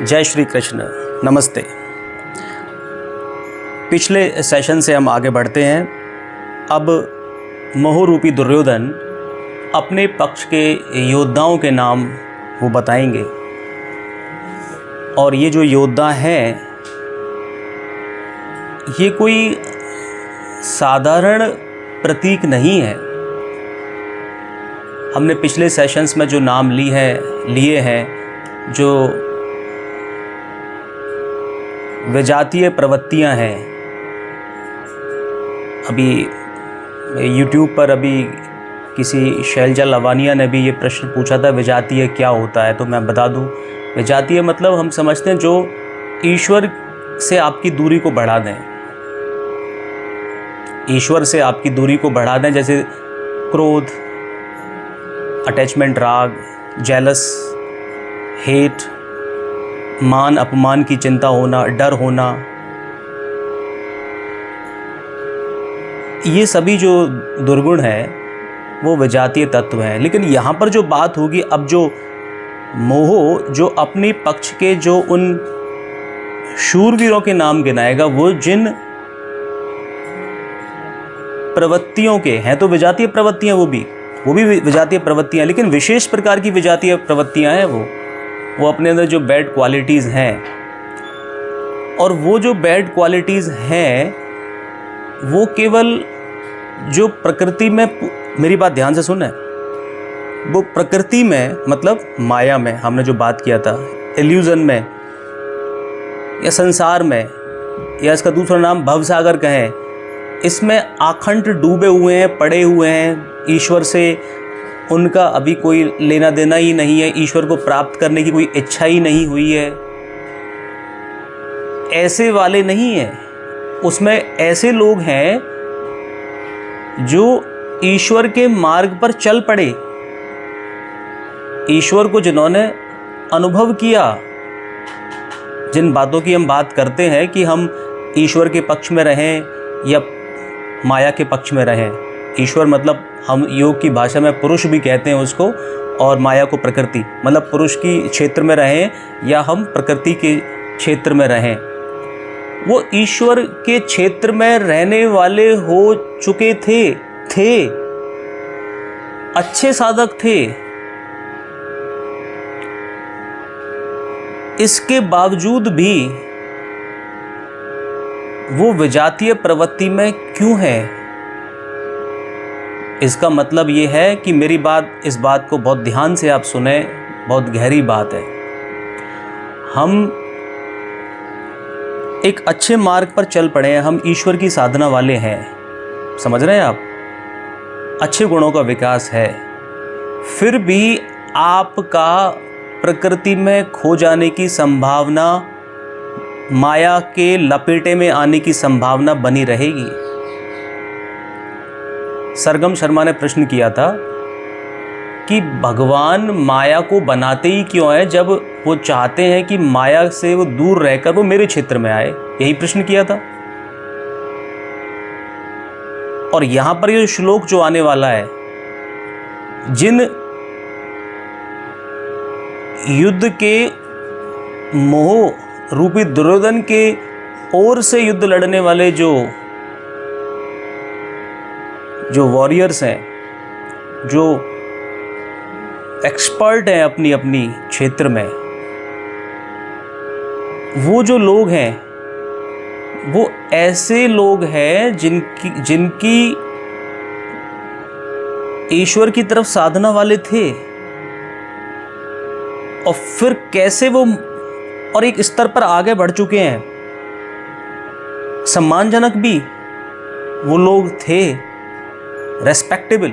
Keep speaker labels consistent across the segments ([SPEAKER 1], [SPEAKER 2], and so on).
[SPEAKER 1] जय श्री कृष्ण। नमस्ते। पिछले सेशन से हम आगे बढ़ते हैं। अब मोह रूपी दुर्योधन अपने पक्ष के योद्धाओं के नाम वो बताएंगे, और ये जो योद्धा हैं ये कोई साधारण प्रतीक नहीं है। हमने पिछले सेशंस में जो नाम लिए हैं, जो विजातीय प्रवृत्तियां हैं, अभी YouTube पर अभी किसी शैलजा लवानिया ने भी ये प्रश्न पूछा था, विजातीय क्या होता है। तो मैं बता दूं, विजातीय मतलब हम समझते हैं जो ईश्वर से आपकी दूरी को बढ़ा दें, ईश्वर से आपकी दूरी को बढ़ा दें, जैसे क्रोध, अटैचमेंट, राग, जेलस, हेट, मान अपमान की चिंता होना, डर होना, ये सभी जो दुर्गुण हैं वो विजातीय तत्व हैं। लेकिन यहाँ पर जो बात होगी, अब जो मोह जो अपने पक्ष के जो उन शूरवीरों के नाम गिनाएगा, वो जिन प्रवृत्तियों के हैं, तो विजातीय प्रवृत्तियां वो भी विजातीय प्रवृत्तियां, लेकिन विशेष प्रकार की विजातीय प्रवृत्तियां हैं। वो अपने अंदर जो बैड क्वालिटीज़ हैं, और वो जो बैड क्वालिटीज़ हैं वो केवल जो प्रकृति में, मेरी बात ध्यान से सुने, वो प्रकृति में मतलब माया में, हमने जो बात किया था, इल्यूजन में या संसार में, या इसका दूसरा नाम भवसागर कहें, इसमें आखंड डूबे हुए हैं, पड़े हुए हैं। ईश्वर से उनका अभी कोई लेना देना ही नहीं है, ईश्वर को प्राप्त करने की कोई इच्छा ही नहीं हुई है। ऐसे वाले नहीं हैं, उसमें ऐसे लोग हैं जो ईश्वर के मार्ग पर चल पड़े, ईश्वर को जिन्होंने अनुभव किया। जिन बातों की हम बात करते हैं कि हम ईश्वर के पक्ष में रहें या माया के पक्ष में रहें, ईश्वर मतलब हम योग की भाषा में पुरुष भी कहते हैं उसको, और माया को प्रकृति, मतलब पुरुष की क्षेत्र में रहें या हम प्रकृति के क्षेत्र में रहें, वो ईश्वर के क्षेत्र में रहने वाले हो चुके थे, अच्छे साधक थे। इसके बावजूद भी वो विजातीय प्रवृत्ति में क्यों है? इसका मतलब ये है कि मेरी बात, इस बात को बहुत ध्यान से आप सुने, बहुत गहरी बात है। हम एक अच्छे मार्ग पर चल पड़े हैं, हम ईश्वर की साधना वाले हैं, समझ रहे हैं आप, अच्छे गुणों का विकास है, फिर भी आपका प्रकृति में खो जाने की संभावना, माया के लपेटे में आने की संभावना बनी रहेगी। सरगम शर्मा ने प्रश्न किया था कि भगवान माया को बनाते ही क्यों है, जब वो चाहते हैं कि माया से वो दूर रहकर वो मेरे क्षेत्र में आए। यही प्रश्न किया था। और यहां पर ये श्लोक जो आने वाला है, जिन युद्ध के मोह रूपी दुर्योधन के ओर से युद्ध लड़ने वाले जो वॉरियर्स हैं, जो एक्सपर्ट हैं अपनी अपनी क्षेत्र में, वो जो लोग हैं वो ऐसे लोग हैं जिनकी ईश्वर की तरफ साधना वाले थे, और फिर कैसे वो और एक स्तर पर आगे बढ़ चुके हैं, सम्मानजनक भी वो लोग थे, रेस्पेक्टेबल।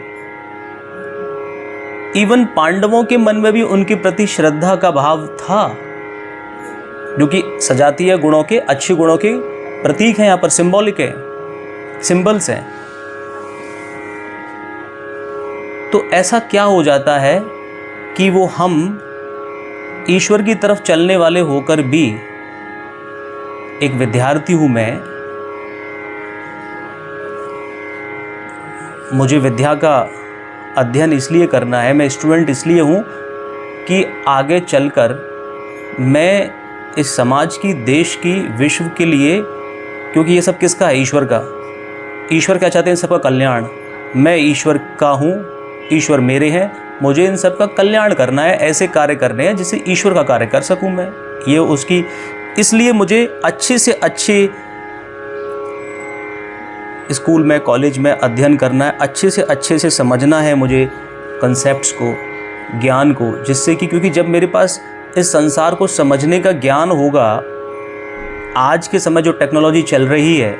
[SPEAKER 1] इवन पांडवों के मन में भी उनके प्रति श्रद्धा का भाव था, जो कि सजातीय गुणों के, अच्छे गुणों के प्रतीक हैं, यहाँ पर सिंबॉलिक है, सिंबल्स हैं। तो ऐसा क्या हो जाता है कि वो हम ईश्वर की तरफ चलने वाले होकर भी, एक विद्यार्थी हूं मैं, मुझे विद्या का अध्ययन इसलिए करना है, मैं स्टूडेंट इसलिए हूँ कि आगे चलकर मैं इस समाज की, देश की, विश्व के लिए, क्योंकि ये सब किसका है? ईश्वर का। ईश्वर क्या चाहते हैं? सबका कल्याण। मैं ईश्वर का हूँ, ईश्वर मेरे हैं, मुझे इन सब का कल्याण करना है, ऐसे कार्य करने हैं जिससे ईश्वर का कार्य कर सकूँ मैं। ये उसकी, इसलिए मुझे अच्छे से अच्छे स्कूल में, कॉलेज में अध्ययन करना है, अच्छे से समझना है मुझे कंसेप्ट्स को, ज्ञान को, जिससे कि, क्योंकि जब मेरे पास इस संसार को समझने का ज्ञान होगा, आज के समय जो टेक्नोलॉजी चल रही है,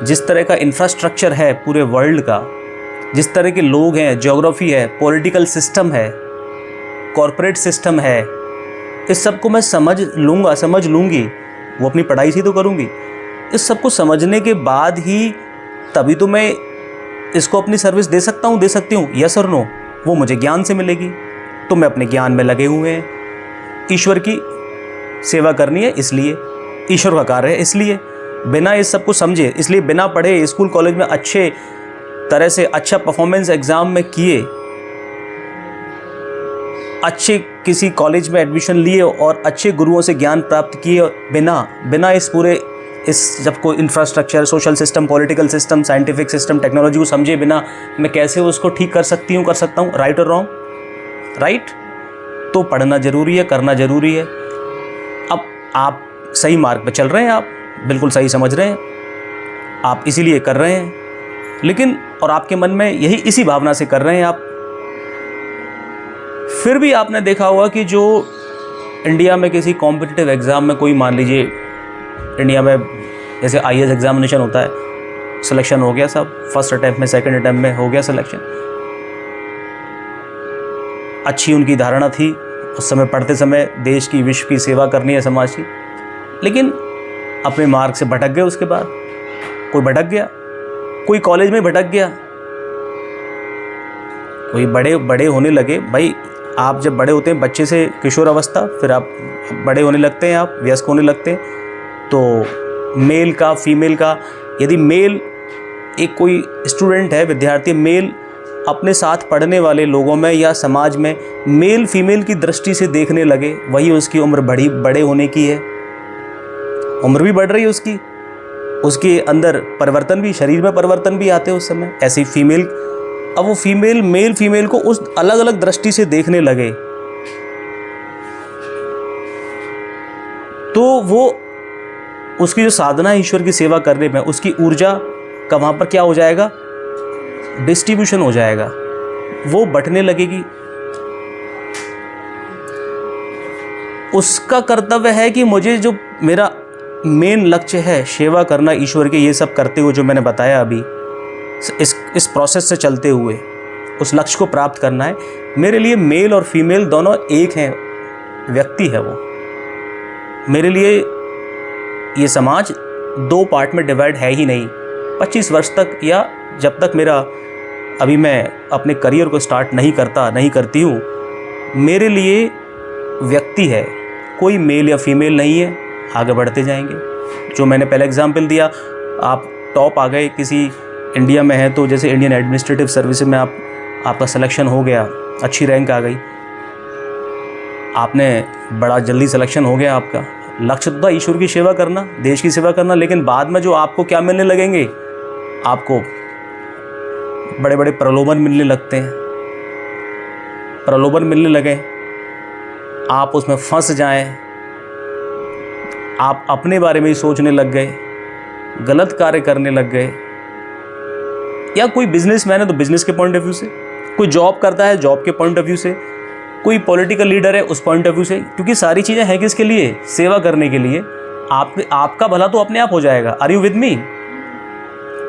[SPEAKER 1] जिस तरह का इंफ्रास्ट्रक्चर है पूरे वर्ल्ड का, जिस तरह के लोग हैं, ज्योग्राफी है, पॉलिटिकल सिस्टम है, कॉरपोरेट सिस्टम है, इस सब को मैं समझ लूँगी, वो अपनी पढ़ाई से तो करूँगी। इस सब को समझने के बाद ही तभी तो मैं इसको अपनी सर्विस दे सकती हूँ, यस और नो। वो मुझे ज्ञान से मिलेगी, तो मैं अपने ज्ञान में लगे हुए हैं। ईश्वर की सेवा करनी है, इसलिए ईश्वर का कार्य है, इसलिए बिना इस सब को समझे, इसलिए बिना पढ़े स्कूल कॉलेज में अच्छे तरह से अच्छा परफॉर्मेंस एग्ज़ाम में किए, अच्छे किसी कॉलेज में एडमिशन लिए और अच्छे गुरुओं से ज्ञान प्राप्त किए, बिना इस पूरे सबको infrastructure, social system, political system, scientific system, technology को समझे बिना मैं कैसे उसको ठीक कर सकता हूँ, राइट और रॉन्ग? राइट। तो पढ़ना ज़रूरी है, करना ज़रूरी है। अब आप सही मार्ग पर चल रहे हैं, आप बिल्कुल सही समझ रहे हैं, आप इसीलिए कर रहे हैं, लेकिन और आपके मन में इसी भावना से कर रहे हैं आप। फिर भी आपने देखा होगा कि जो इंडिया में किसी कॉम्पिटिटिव एग्ज़ाम में, कोई मान लीजिए इंडिया में जैसे IAS एग्जामिनेशन होता है, सिलेक्शन हो गया सब, फर्स्ट अटैम्प्ट में, सेकंड अटैम्प्ट में हो गया सिलेक्शन, अच्छी उनकी धारणा थी उस समय, पढ़ते समय देश की, विश्व की सेवा करनी है, समाज की, लेकिन अपने मार्ग से भटक गए। उसके बाद कोई भटक गया, कोई कॉलेज में भटक गया, कोई बड़े होने लगे। भाई आप जब बड़े होते हैं, बच्चे से किशोर अवस्था, फिर आप बड़े होने लगते हैं, आप वयस्क होने लगते हैं, तो मेल का, फीमेल का, यदि मेल एक कोई स्टूडेंट है, विद्यार्थी मेल, अपने साथ पढ़ने वाले लोगों में या समाज में मेल फीमेल की दृष्टि से देखने लगे, वही उसकी उम्र बड़े होने की है, उम्र भी बढ़ रही है उसके अंदर परिवर्तन भी, शरीर में परिवर्तन भी आते हैं उस समय। ऐसी फीमेल, अब वो मेल फीमेल को उस अलग अलग दृष्टि से देखने लगे, तो वो उसकी जो साधना है ईश्वर की सेवा करने में, उसकी ऊर्जा का वहाँ पर क्या हो जाएगा? डिस्ट्रीब्यूशन हो जाएगा, वो बंटने लगेगी। उसका कर्तव्य है कि मुझे जो मेरा मेन लक्ष्य है, सेवा करना ईश्वर के, ये सब करते हुए जो मैंने बताया अभी, इस प्रोसेस से चलते हुए उस लक्ष्य को प्राप्त करना है। मेरे लिए मेल और फीमेल दोनों एक हैं, व्यक्ति है वो। मेरे लिए ये समाज दो पार्ट में डिवाइड है ही नहीं। 25 वर्ष तक, या जब तक मेरा, अभी मैं अपने करियर को स्टार्ट नहीं करती हूँ, मेरे लिए व्यक्ति है, कोई मेल या फीमेल नहीं है। आगे बढ़ते जाएंगे। जो मैंने पहले एग्जाम्पल दिया, आप टॉप आ गए किसी, इंडिया में है तो जैसे इंडियन एडमिनिस्ट्रेटिव सर्विस में आपका सिलेक्शन हो गया, अच्छी रैंक आ गई, आपने बड़ा जल्दी सिलेक्शन हो गया, आपका लक्ष्य तो था ईश्वर की सेवा करना, देश की सेवा करना, लेकिन बाद में जो आपको क्या मिलने लगेंगे, आपको बड़े बड़े प्रलोभन मिलने लगते हैं, प्रलोभन मिलने लगे, आप उसमें फंस जाएं, आप अपने बारे में ही सोचने लग गए, गलत कार्य करने लग गए, या कोई बिजनेसमैन है तो बिजनेस के पॉइंट ऑफ व्यू से, कोई जॉब करता है जॉब के पॉइंट ऑफ व्यू से, कोई पॉलिटिकल लीडर है उस पॉइंट ऑफ व्यू से, क्योंकि सारी चीज़ें हैं किसके लिए? सेवा करने के लिए। आपका भला तो अपने आप हो जाएगा। Are you with me?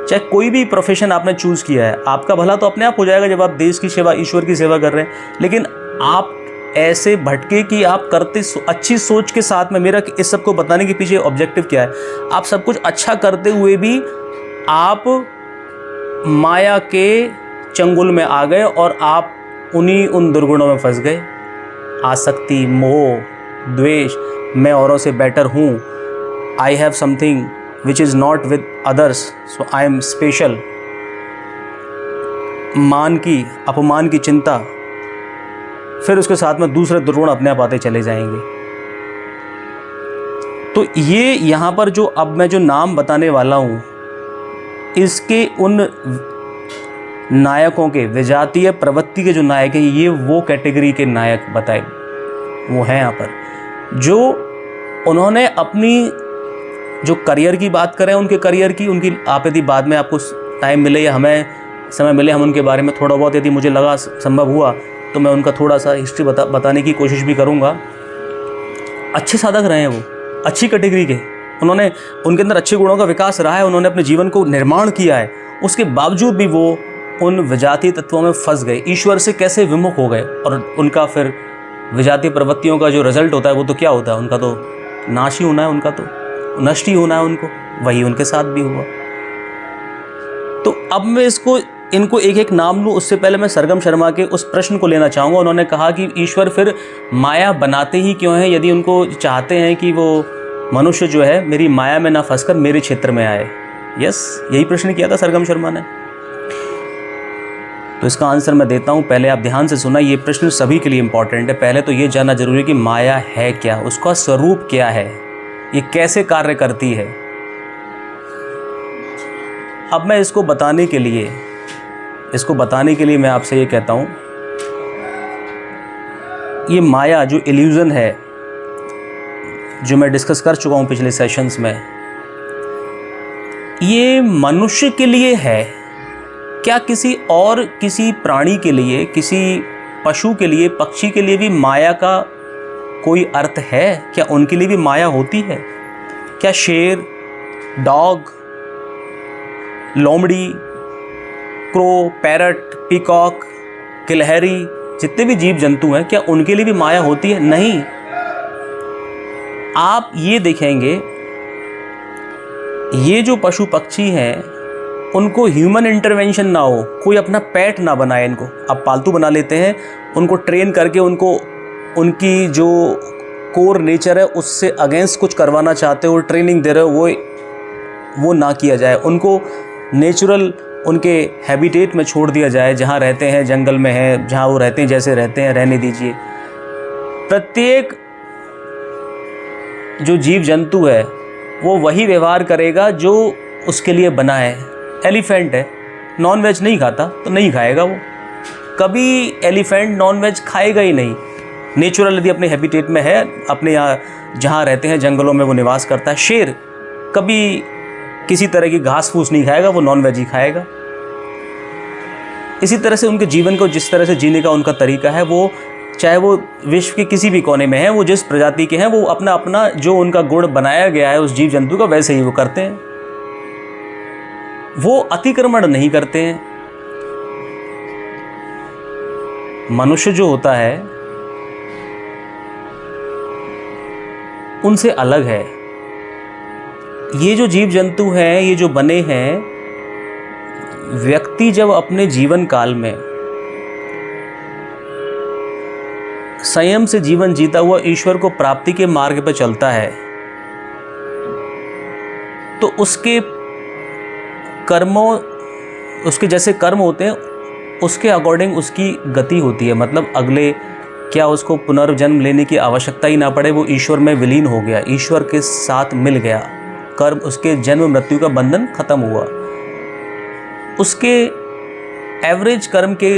[SPEAKER 1] चाहे कोई भी प्रोफेशन आपने चूज़ किया है, आपका भला तो अपने आप हो जाएगा जब आप देश की सेवा, ईश्वर की सेवा कर रहे हैं। लेकिन आप ऐसे भटके कि आप करते अच्छी सोच के साथ में, मेरा इस सब को बताने के पीछे ऑब्जेक्टिव क्या है, आप सब कुछ अच्छा करते हुए भी आप माया के चंगुल में आ गए और आप उन दुर्गुणों में फंस गए। आसक्ति, मोह, द्वेष, मैं औरों से बेटर हूँ, I have something which is not with others, so I am special, मान की, अपमान की चिंता, फिर उसके साथ में दूसरे दुर्गुण अपने आप आते चले जाएंगे। तो ये यहाँ पर जो अब मैं जो नाम बताने वाला हूँ, इसके उन नायकों के, विजातीय प्रवृत्ति के जो नायक हैं, ये वो कैटेगरी के नायक बताए वो हैं यहाँ पर, जो उन्होंने अपनी जो करियर की बात करें, उनके करियर की, उनकी आप यदि बाद में आपको टाइम मिले या हमें समय मिले, हम उनके बारे में थोड़ा बहुत यदि मुझे लगा संभव हुआ तो मैं उनका थोड़ा सा हिस्ट्री बताने की कोशिश भी करूँगा। अच्छे साधक रहे हैं वो, अच्छी कैटेगरी के, उन्होंने उनके अंदर अच्छे गुणों का विकास रहा है, उन्होंने अपने जीवन को निर्माण किया है, उसके बावजूद भी वो उन विजातीय तत्वों में फंस गए, ईश्वर से कैसे विमुख हो गए, और उनका फिर विजातीय प्रवृत्तियों का जो रिजल्ट होता है वो तो क्या होता है, उनका तो नाश ही होना है, उनका तो नष्ट ही होना है उनको। वही उनके साथ भी हुआ। तो अब मैं इनको एक एक नाम लूँ, उससे पहले मैं सरगम शर्मा के उस प्रश्न को लेना चाहूँगा। उन्होंने कहा कि ईश्वर फिर माया बनाते ही क्यों हैं, यदि उनको चाहते हैं कि वो मनुष्य जो है मेरी माया में ना फंसकर मेरे क्षेत्र में आए। यस, यही प्रश्न किया था सरगम शर्मा ने। तो इसका आंसर मैं देता हूँ, पहले आप ध्यान से सुना, ये प्रश्न सभी के लिए इम्पॉर्टेंट है। पहले तो ये जानना जरूरी है कि माया है क्या, उसका स्वरूप क्या है, ये कैसे कार्य करती है। अब मैं इसको बताने के लिए मैं आपसे ये कहता हूँ, ये माया जो इल्यूज़न है, जो मैं डिस्कस कर चुका हूँ पिछले सेशंस में, ये मनुष्य के लिए है क्या, किसी प्राणी के लिए, किसी पशु के लिए, पक्षी के लिए भी माया का कोई अर्थ है क्या? उनके लिए भी माया होती है क्या? शेर, डॉग, लोमड़ी, क्रो, पैरट, पीकॉक, गिलहरी, जितने भी जीव जंतु हैं, क्या उनके लिए भी माया होती है? नहीं। आप ये देखेंगे, ये जो पशु पक्षी हैं, उनको ह्यूमन इंटरवेंशन ना हो, कोई अपना पेट ना बनाए इनको। आप पालतू बना लेते हैं, उनको ट्रेन करके उनको उनकी जो कोर नेचर है उससे अगेंस्ट कुछ करवाना चाहते हो, ट्रेनिंग दे रहे हो, वो ना किया जाए। उनको नेचुरल उनके हैबिटेट में छोड़ दिया जाए, जहाँ रहते हैं, जंगल में है, जहाँ वो रहते हैं, जैसे रहते हैं रहने दीजिए। प्रत्येक जो जीव जंतु है वो वही व्यवहार करेगा जो उसके लिए बना है। एलिफेंट है, नॉन वेज नहीं खाता तो नहीं खाएगा वो, कभी एलिफेंट नॉन वेज खाएगा ही नहीं। नेचुरल यदि अपने हैबिटेट में है, अपने यहाँ जहाँ रहते हैं जंगलों में वो निवास करता है। शेर कभी किसी तरह की घास फूस नहीं खाएगा, वो नॉन वेज ही खाएगा। इसी तरह से उनके जीवन को जिस तरह से जीने का उनका तरीका है, वो चाहे वो विश्व के किसी भी कोने में है, वो जिस प्रजाति के हैं, वो अपना अपना जो उनका गुण बनाया गया है उस जीव जंतु का, वैसे ही वो करते हैं। वो अतिक्रमण नहीं करते हैं। मनुष्य जो होता है उनसे अलग है। ये जो जीव जंतु हैं, ये जो बने हैं, व्यक्ति जब अपने जीवन काल में संयम से जीवन जीता हुआ ईश्वर को प्राप्ति के मार्ग पर चलता है, तो उसके कर्मों, उसके जैसे कर्म होते हैं उसके अकॉर्डिंग उसकी गति होती है। मतलब अगले क्या उसको पुनर्जन्म लेने की आवश्यकता ही ना पड़े, वो ईश्वर में विलीन हो गया, ईश्वर के साथ मिल गया, कर्म, उसके जन्म मृत्यु का बंधन खत्म हुआ। उसके एवरेज कर्म के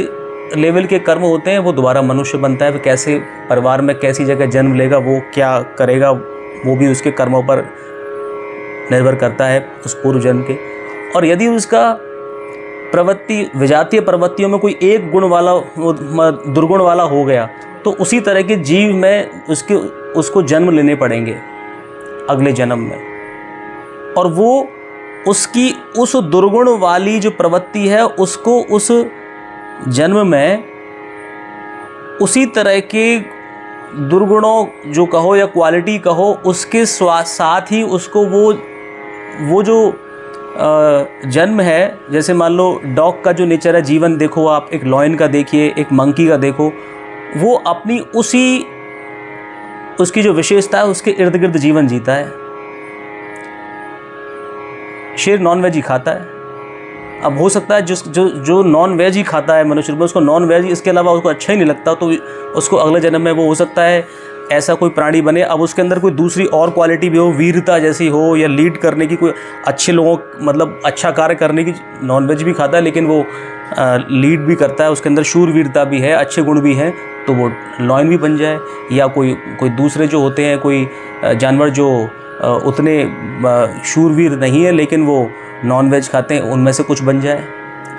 [SPEAKER 1] लेवल के कर्म होते हैं, वो दोबारा मनुष्य बनता है। वो कैसे परिवार में कैसी जगह जन्म लेगा, वो क्या करेगा, वो भी उसके कर्मों पर निर्भर करता है, उस पूर्व जन्म के। और यदि उसका प्रवृत्ति विजातीय प्रवृत्तियों में कोई एक गुण वाला, दुर्गुण वाला हो गया, तो उसी तरह के जीव में उसको जन्म लेने पड़ेंगे अगले जन्म में। और वो उसकी उस दुर्गुण वाली जो प्रवृत्ति है, उसको उस जन्म में उसी तरह के दुर्गुणों जो कहो या क्वालिटी कहो, उसके साथ ही उसको वो जो जन्म है, जैसे मान लो डॉग का जो नेचर है, जीवन देखो आप, एक लॉयन का देखिए, एक मंकी का देखो, वो अपनी उसकी जो विशेषता है उसके इर्द गिर्द जीवन जीता है। शेर नॉन वेज ही खाता है। अब हो सकता है जो नॉन वेज ही खाता है मनुष्य में, उसको नॉन वेज इसके अलावा उसको अच्छा ही नहीं लगता, तो उसको अगले जन्म में वो हो सकता है ऐसा कोई प्राणी बने, अब उसके अंदर कोई दूसरी और क्वालिटी भी हो, वीरता जैसी हो, या लीड करने की, कोई अच्छे लोगों मतलब अच्छा कार्य करने की। नॉनवेज भी खाता है लेकिन वो लीड भी करता है, उसके अंदर शूरवीरता भी है, अच्छे गुण भी हैं, तो वो लॉयन भी बन जाए। या कोई दूसरे जो होते हैं, कोई जानवर जो उतने शूरवीर नहीं है लेकिन वो नॉनवेज खाते हैं, उनमें से कुछ बन जाए,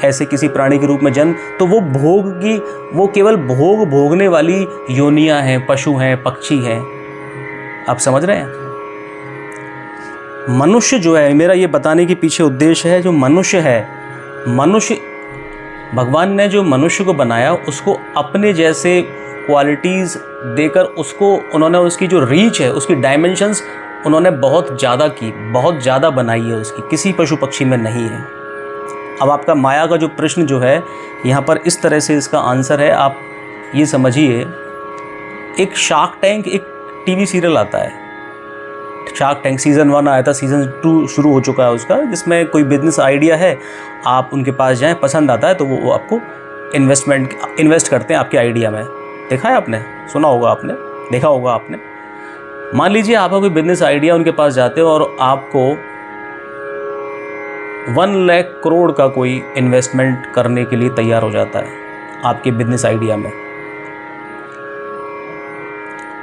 [SPEAKER 1] ऐसे किसी प्राणी के रूप में जन्म। तो वो भोग की, वो केवल भोग भोगने वाली योनियां हैं, पशु हैं, पक्षी हैं। आप समझ रहे हैं? मनुष्य जो है, मेरा ये बताने के पीछे उद्देश्य है, जो मनुष्य है, मनुष्य भगवान ने जो मनुष्य को बनाया उसको अपने जैसे क्वालिटीज़ देकर उसको उन्होंने, उसकी जो रीच है, उसकी डायमेंशंस उन्होंने बहुत ज़्यादा की, बहुत ज़्यादा बनाई है उसकी, किसी पशु पक्षी में नहीं है। अब आपका माया का जो प्रश्न जो है यहाँ पर इस तरह से इसका आंसर है, आप ये समझिए, एक शार्क टैंक एक टीवी सीरियल आता है, शार्क टैंक सीज़न 1 आया था, सीज़न 2 शुरू हो चुका है उसका, जिसमें कोई बिजनेस आइडिया है, आप उनके पास जाएं, पसंद आता है तो वो आपको इन्वेस्ट करते हैं आपके आइडिया में। देखा है आपने, सुना होगा आपने, देखा होगा आपने। मान लीजिए आपका कोई बिजनेस आइडिया, उनके पास जाते हो और आपको 1 लाख करोड़ का कोई इन्वेस्टमेंट करने के लिए तैयार हो जाता है आपके बिजनेस आइडिया में।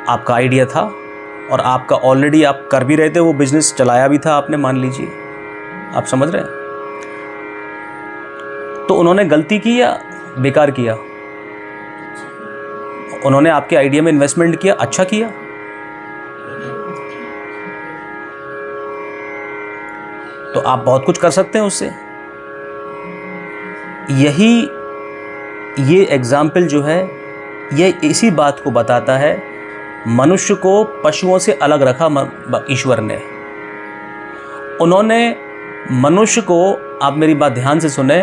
[SPEAKER 1] आपका आइडिया था और आपका ऑलरेडी आप कर भी रहे थे, वो बिजनेस चलाया भी था आपने, मान लीजिए, आप समझ रहे हैं। तो उन्होंने गलती की या बेकार किया? उन्होंने आपके आइडिया में इन्वेस्टमेंट किया, अच्छा किया। तो आप बहुत कुछ कर सकते हैं उससे। ये एग्जाम्पल जो है, ये इसी बात को बताता है। मनुष्य को पशुओं से अलग रखा ईश्वर ने। उन्होंने मनुष्य को, आप मेरी बात ध्यान से सुने,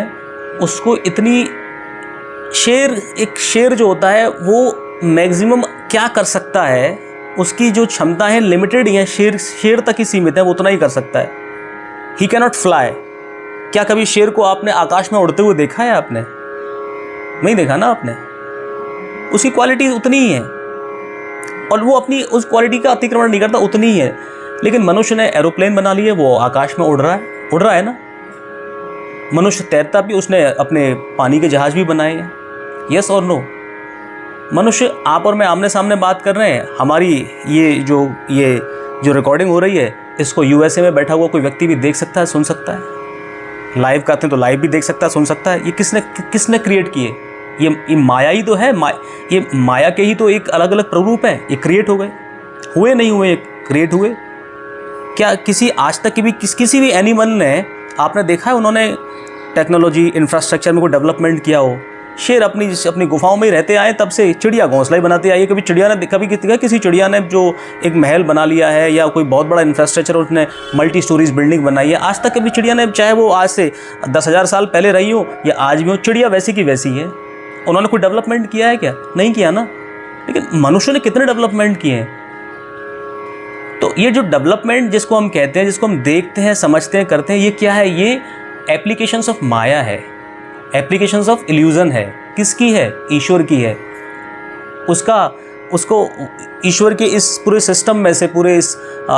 [SPEAKER 1] उसको इतनी, एक शेर जो होता है वो मैक्सिमम क्या कर सकता है, उसकी जो क्षमता है लिमिटेड ही है, शेर तक ही सीमित है, वो उतना ही कर सकता है। ही कैनॉट फ्लाई। क्या कभी शेर को आपने आकाश में उड़ते हुए देखा है? आपने नहीं देखा ना आपने। उसकी क्वालिटी उतनी ही है और वो अपनी उस क्वालिटी का अतिक्रमण नहीं करता, उतनी ही है। लेकिन मनुष्य ने एरोप्लेन बना लिए, वो आकाश में उड़ रहा है ना। मनुष्य तैरता भी, उसने अपने पानी के जहाज भी बनाए हैं। यस और नो? मनुष्य, आप और मैं आमने सामने बात कर रहे हैं, हमारी ये जो रिकॉर्डिंग हो रही है, इसको यूएसए में बैठा हुआ कोई व्यक्ति भी देख सकता है, सुन सकता है। लाइव करते हैं तो लाइव भी देख सकता है, सुन सकता है। ये किसने क्रिएट किए? ये माया ही तो है। ये माया के ही तो एक अलग अलग प्ररूप है। ये क्रिएट हो गए, हुए नहीं हुए, क्रिएट हुए। क्या किसी आज तक की भी किसी भी एनिमल ने, आपने देखा है उन्होंने टेक्नोलॉजी इंफ्रास्ट्रक्चर में कोई डेवलपमेंट किया हो? शेर अपनी गुफाओं में ही रहते आए, तब से चिड़िया घोंसला ही बनाते आई। कभी चिड़िया ने, कभी किसी चिड़िया ने जो एक महल बना लिया है या कोई बहुत बड़ा इंफ्रास्ट्रक्चर, उसने मल्टी स्टोरीज बिल्डिंग बनाई है, आज तक कभी चिड़िया ने, चाहे वो आज से 10,000 साल पहले रही हो या आज भी हो, चिड़िया वैसी की वैसी है। उन्होंने कोई डेवलपमेंट किया है क्या? नहीं किया ना। लेकिन मनुष्य ने कितने डेवलपमेंट किए हैं। तो ये जो डेवलपमेंट जिसको हम कहते हैं, जिसको हम देखते हैं, समझते हैं, करते हैं, ये क्या है? ये एप्लीकेशंस ऑफ माया है, एप्लीकेशंस ऑफ इल्यूजन है। किसकी है? ईश्वर की है। उसको ईश्वर के इस पूरे सिस्टम में से, पूरे इस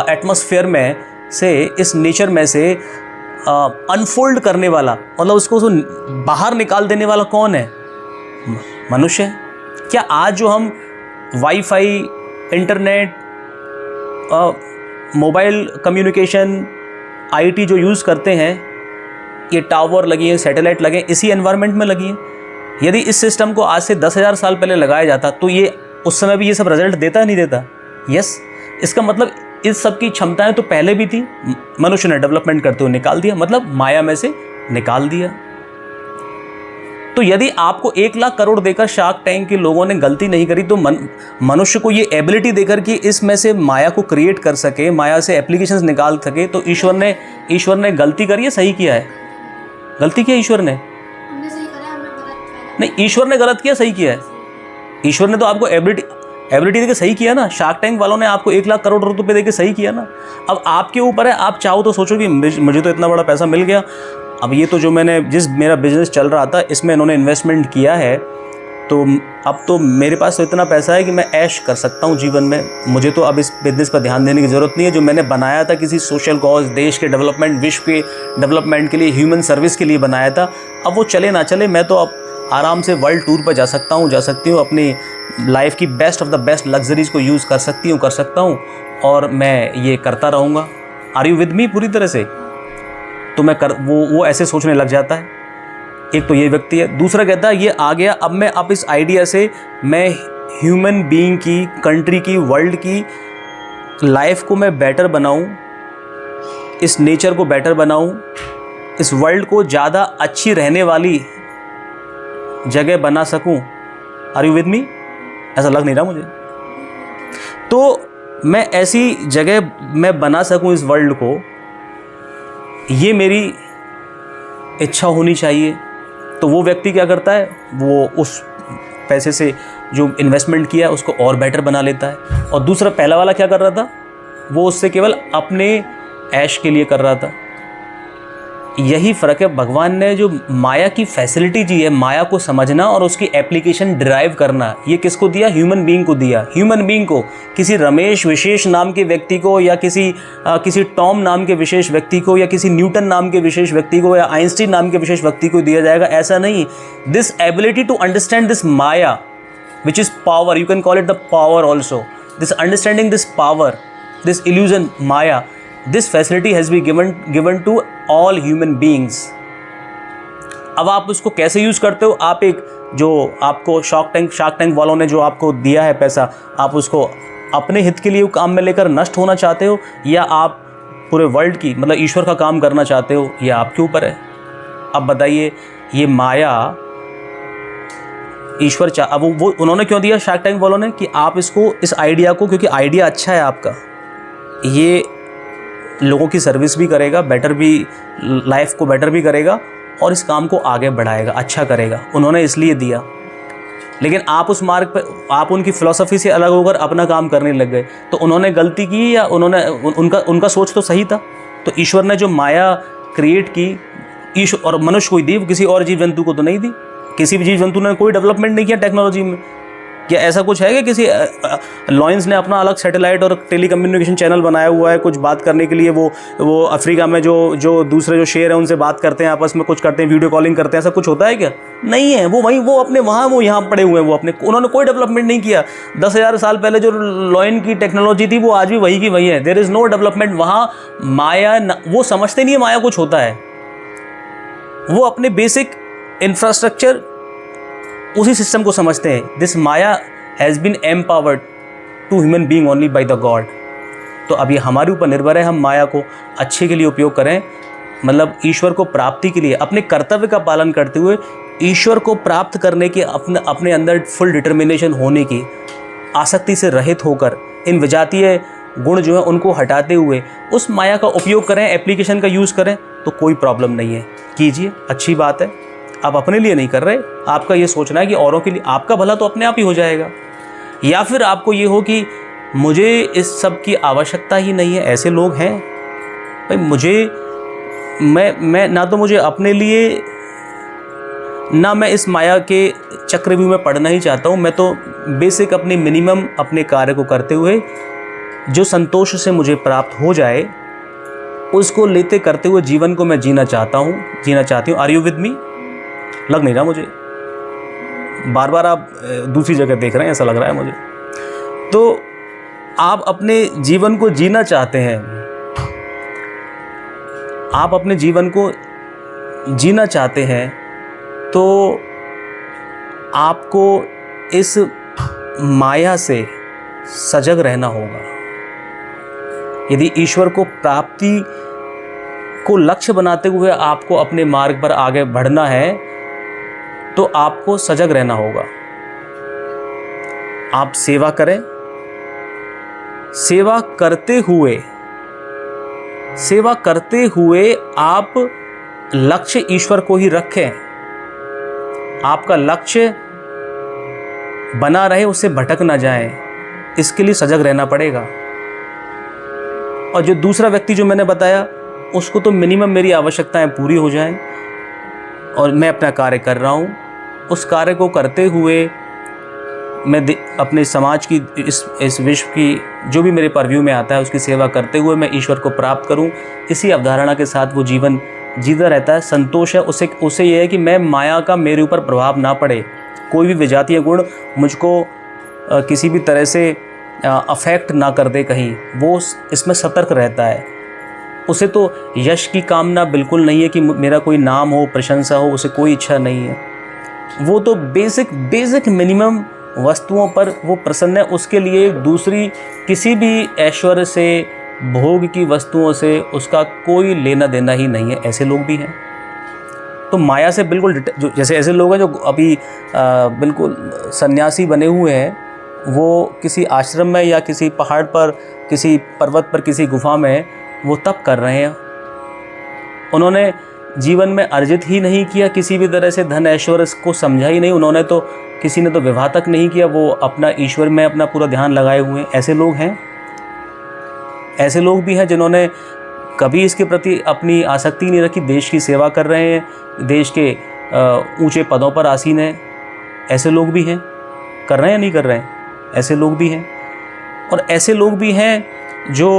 [SPEAKER 1] एटमॉस्फेयर में से, इस नेचर में से अनफोल्ड करने वाला, मतलब उसको बाहर निकाल देने वाला कौन है? मनुष्य है। क्या आज जो हम wifi, internet, mobile communication, IT जो यूज़ करते हैं, ये टावर लगी हैं, सैटेलाइट लगे हैं, इसी एनवायरनमेंट में लगी हैं। यदि इस सिस्टम को आज से 10,000 साल पहले लगाया जाता तो ये उस समय भी ये सब रिजल्ट देता नहीं देता? यस। इसका मतलब इस सब की क्षमताएं तो पहले भी थी, मनुष्य ने डेवलपमेंट करते हुए निकाल दिया, मतलब माया में से निकाल दिया। तो यदि आपको 1 लाख करोड़ देकर शार्क टैंक के लोगों ने गलती नहीं करी, तो मनुष्य को ये एबिलिटी देकर कि इसमें से माया को क्रिएट कर सके, माया से एप्लीकेशंस निकाल सके, तो ईश्वर ने गलती करी है, सही किया है? गलती किया ईश्वर ने? नहीं, ईश्वर ने गलत किया, सही किया है? ईश्वर ने तो आपको एबिलिटी देके सही किया ना। शार्क टैंक वालों ने आपको 1 लाख करोड़ रुपए देके सही किया ना। अब आपके ऊपर है, आप चाहो तो सोचो कि मुझे तो इतना बड़ा पैसा मिल गया, अब ये तो जो मेरा बिजनेस चल रहा था, इसमें इन्होंने इन्वेस्टमेंट किया है, तो अब तो मेरे पास तो इतना पैसा है कि मैं ऐश कर सकता हूँ जीवन में, मुझे तो अब इस बिज़नेस पर ध्यान देने की ज़रूरत नहीं है। जो मैंने बनाया था किसी सोशल कॉज, देश के डेवलपमेंट, विश्व के डेवलपमेंट के लिए, ह्यूमन सर्विस के लिए बनाया था, अब वो चले ना चले, मैं तो अब आराम से वर्ल्ड टूर पर जा सकता हूँ, अपनी लाइफ की best of the best luxuries को यूज़ कर सकता हूँ और मैं ये करता रहूँगा। आर यू विद मी पूरी तरह से? तो मैं वो ऐसे सोचने लग जाता है। एक तो ये व्यक्ति है। दूसरा कहता है ये आ गया, अब इस आइडिया से मैं ह्यूमन बीइंग की, कंट्री की, वर्ल्ड की लाइफ को मैं बेटर बनाऊं, इस नेचर को बेटर बनाऊं, इस वर्ल्ड को ज़्यादा अच्छी रहने वाली जगह बना सकूं। Are you with me? ऐसा लग नहीं रहा मुझे। तो मैं ऐसी जगह मैं बना सकूं इस वर्ल्ड को, ये मेरी इच्छा होनी चाहिए। तो वो व्यक्ति क्या करता है, वो उस पैसे से जो इन्वेस्टमेंट किया उसको और बेटर बना लेता है। और दूसरा पहला वाला क्या कर रहा था, वो उससे केवल अपने ऐश के लिए कर रहा था। यही फ़र्क है। भगवान ने जो माया की फैसिलिटी दी है, माया को समझना और उसकी एप्लीकेशन ड्राइव करना, ये किसको दिया? ह्यूमन बीइंग को दिया। ह्यूमन बीइंग को, किसी रमेश विशेष नाम के व्यक्ति को, या किसी टॉम नाम के विशेष व्यक्ति को, या किसी न्यूटन नाम के विशेष व्यक्ति को, या आइंस्टीन नाम के विशेष व्यक्ति को दिया जाएगा, ऐसा नहीं। This ability to understand this maya, which is power, you can call it the power also, this understanding, this power, this illusion, maya, this facility has been given to all human beings. अब आप उसको कैसे use करते हो? आप जो आपको shark tank वालों ने जो आपको दिया है पैसा, आप उसको अपने हित के लिए काम में लेकर नष्ट होना चाहते हो, या आप पूरे वर्ल्ड की, मतलब ईश्वर का काम करना चाहते हो? ये आपके ऊपर है। अब बताइए, ये माया ईश्वर अब वो उन्होंने क्यों दिया शार्क टैंक वालों ने, कि आप इस आइडिया को, क्योंकि आइडिया अच्छा है आपका, ये लोगों की सर्विस भी करेगा, बेटर भी, लाइफ को बेटर भी करेगा और इस काम को आगे बढ़ाएगा, अच्छा करेगा, उन्होंने इसलिए दिया। लेकिन आप उस मार्ग पर, आप उनकी फ़िलॉसफी से अलग होकर अपना काम करने लग गए, तो उन्होंने गलती की या उनका सोच तो सही था? तो ईश्वर ने जो माया क्रिएट की, ईश्वर और मनुष्य को दी, किसी और जीव जंतु को तो नहीं दी। किसी भी जीव जंतु ने कोई डेवलपमेंट नहीं किया टेक्नोलॉजी में। क्या ऐसा कुछ है कि किसी लॉयंस ने अपना अलग सैटेलाइट और टेली कम्युनिकेशन चैनल बनाया हुआ है कुछ बात करने के लिए? वो अफ्रीका में जो दूसरे जो शेर हैं उनसे बात करते हैं, आपस में कुछ करते हैं, वीडियो कॉलिंग करते हैं, ऐसा कुछ होता है क्या? नहीं है। वो अपने वहाँ, वो यहाँ पड़े हुए हैं, उन्होंने कोई डेवलपमेंट नहीं किया। 10,000 साल पहले जो लॉयन की टेक्नोलॉजी थी वो आज भी वही की वही है। देयर इज़ नो डेवलपमेंट वहाँ। माया, वो समझते नहीं है माया कुछ होता है। वो अपने बेसिक इंफ्रास्ट्रक्चर, उसी सिस्टम को समझते हैं। This maya has been empowered to human being only by the God. तो अब ये हमारे ऊपर निर्भर है, हम माया को अच्छे के लिए उपयोग करें, मतलब ईश्वर को प्राप्ति के लिए, अपने कर्तव्य का पालन करते हुए ईश्वर को प्राप्त करने की अपने अंदर फुल डिटर्मिनेशन होने की, आसक्ति से रहित होकर इन विजातीय गुण जो है उनको हटाते हुए उस माया का उपयोग करें, एप्लीकेशन का यूज़ करें, तो कोई प्रॉब्लम नहीं है। कीजिए, अच्छी बात है। आप अपने लिए नहीं कर रहे, आपका ये सोचना है कि औरों के लिए, आपका भला तो अपने आप ही हो जाएगा। या फिर आपको ये हो कि मुझे इस सब की आवश्यकता ही नहीं है। ऐसे लोग हैं भाई, मैं ना तो मुझे अपने लिए, ना मैं इस माया के चक्रव्यूह में पढ़ना ही चाहता हूँ। मैं तो बेसिक अपनी मिनिमम अपने कार्य को करते हुए जो संतोष से मुझे प्राप्त हो जाए उसको लेते करते हुए जीवन को मैं जीना चाहती हूँ। Are you with me? लग नहीं रहा मुझे, बार बार आप दूसरी जगह देख रहे हैं ऐसा लग रहा है मुझे। तो आप अपने जीवन को जीना चाहते हैं, आप अपने जीवन को जीना चाहते हैं, तो आपको इस माया से सजग रहना होगा। यदि ईश्वर को प्राप्ति को लक्ष्य बनाते हुए आपको अपने मार्ग पर आगे बढ़ना है, तो आपको सजग रहना होगा। आप सेवा करें, सेवा करते हुए आप लक्ष्य ईश्वर को ही रखें। आपका लक्ष्य बना रहे, उससे भटक ना जाएं, इसके लिए सजग रहना पड़ेगा। और जो दूसरा व्यक्ति जो मैंने बताया, उसको तो मिनिमम मेरी आवश्यकताएं पूरी हो जाएं और मैं अपना कार्य कर रहा हूँ, उस कार्य को करते हुए मैं अपने समाज की इस विश्व की जो भी मेरे परव्यू में आता है उसकी सेवा करते हुए मैं ईश्वर को प्राप्त करूं, इसी अवधारणा के साथ वो जीवन जीता रहता है। संतोष है उसे ये है कि मैं माया का मेरे ऊपर प्रभाव ना पड़े, कोई भी विजातीय गुण मुझको किसी भी तरह से अफेक्ट ना कर दे कहीं, वो इसमें सतर्क रहता है। उसे तो यश की कामना बिल्कुल नहीं है कि मेरा कोई नाम हो, प्रशंसा हो, उसे कोई इच्छा नहीं है। वो तो बेसिक मिनिमम वस्तुओं पर वो प्रसन्न है। उसके लिए दूसरी किसी भी ऐश्वर्य से, भोग की वस्तुओं से उसका कोई लेना देना ही नहीं है। ऐसे लोग भी हैं। तो माया से बिल्कुल जैसे ऐसे लोग हैं जो अभी बिल्कुल सन्यासी बने हुए हैं, वो किसी आश्रम में या किसी पहाड़ पर, किसी पर्वत पर, किसी गुफा में वो तप कर रहे हैं। उन्होंने जीवन में अर्जित ही नहीं किया किसी भी तरह से, धन ऐश्वर्य को समझा ही नहीं उन्होंने, तो किसी ने तो विवाह तक नहीं किया, वो अपना ईश्वर में अपना पूरा ध्यान लगाए हुए हैं। ऐसे लोग हैं। ऐसे लोग भी हैं जिन्होंने कभी इसके प्रति अपनी आसक्ति नहीं रखी, देश की सेवा कर रहे हैं, देश के ऊंचे पदों पर आसीन हैं। ऐसे लोग भी हैं। कर रहे हैं या नहीं कर रहे हैं? ऐसे लोग भी हैं। और ऐसे लोग भी हैं जो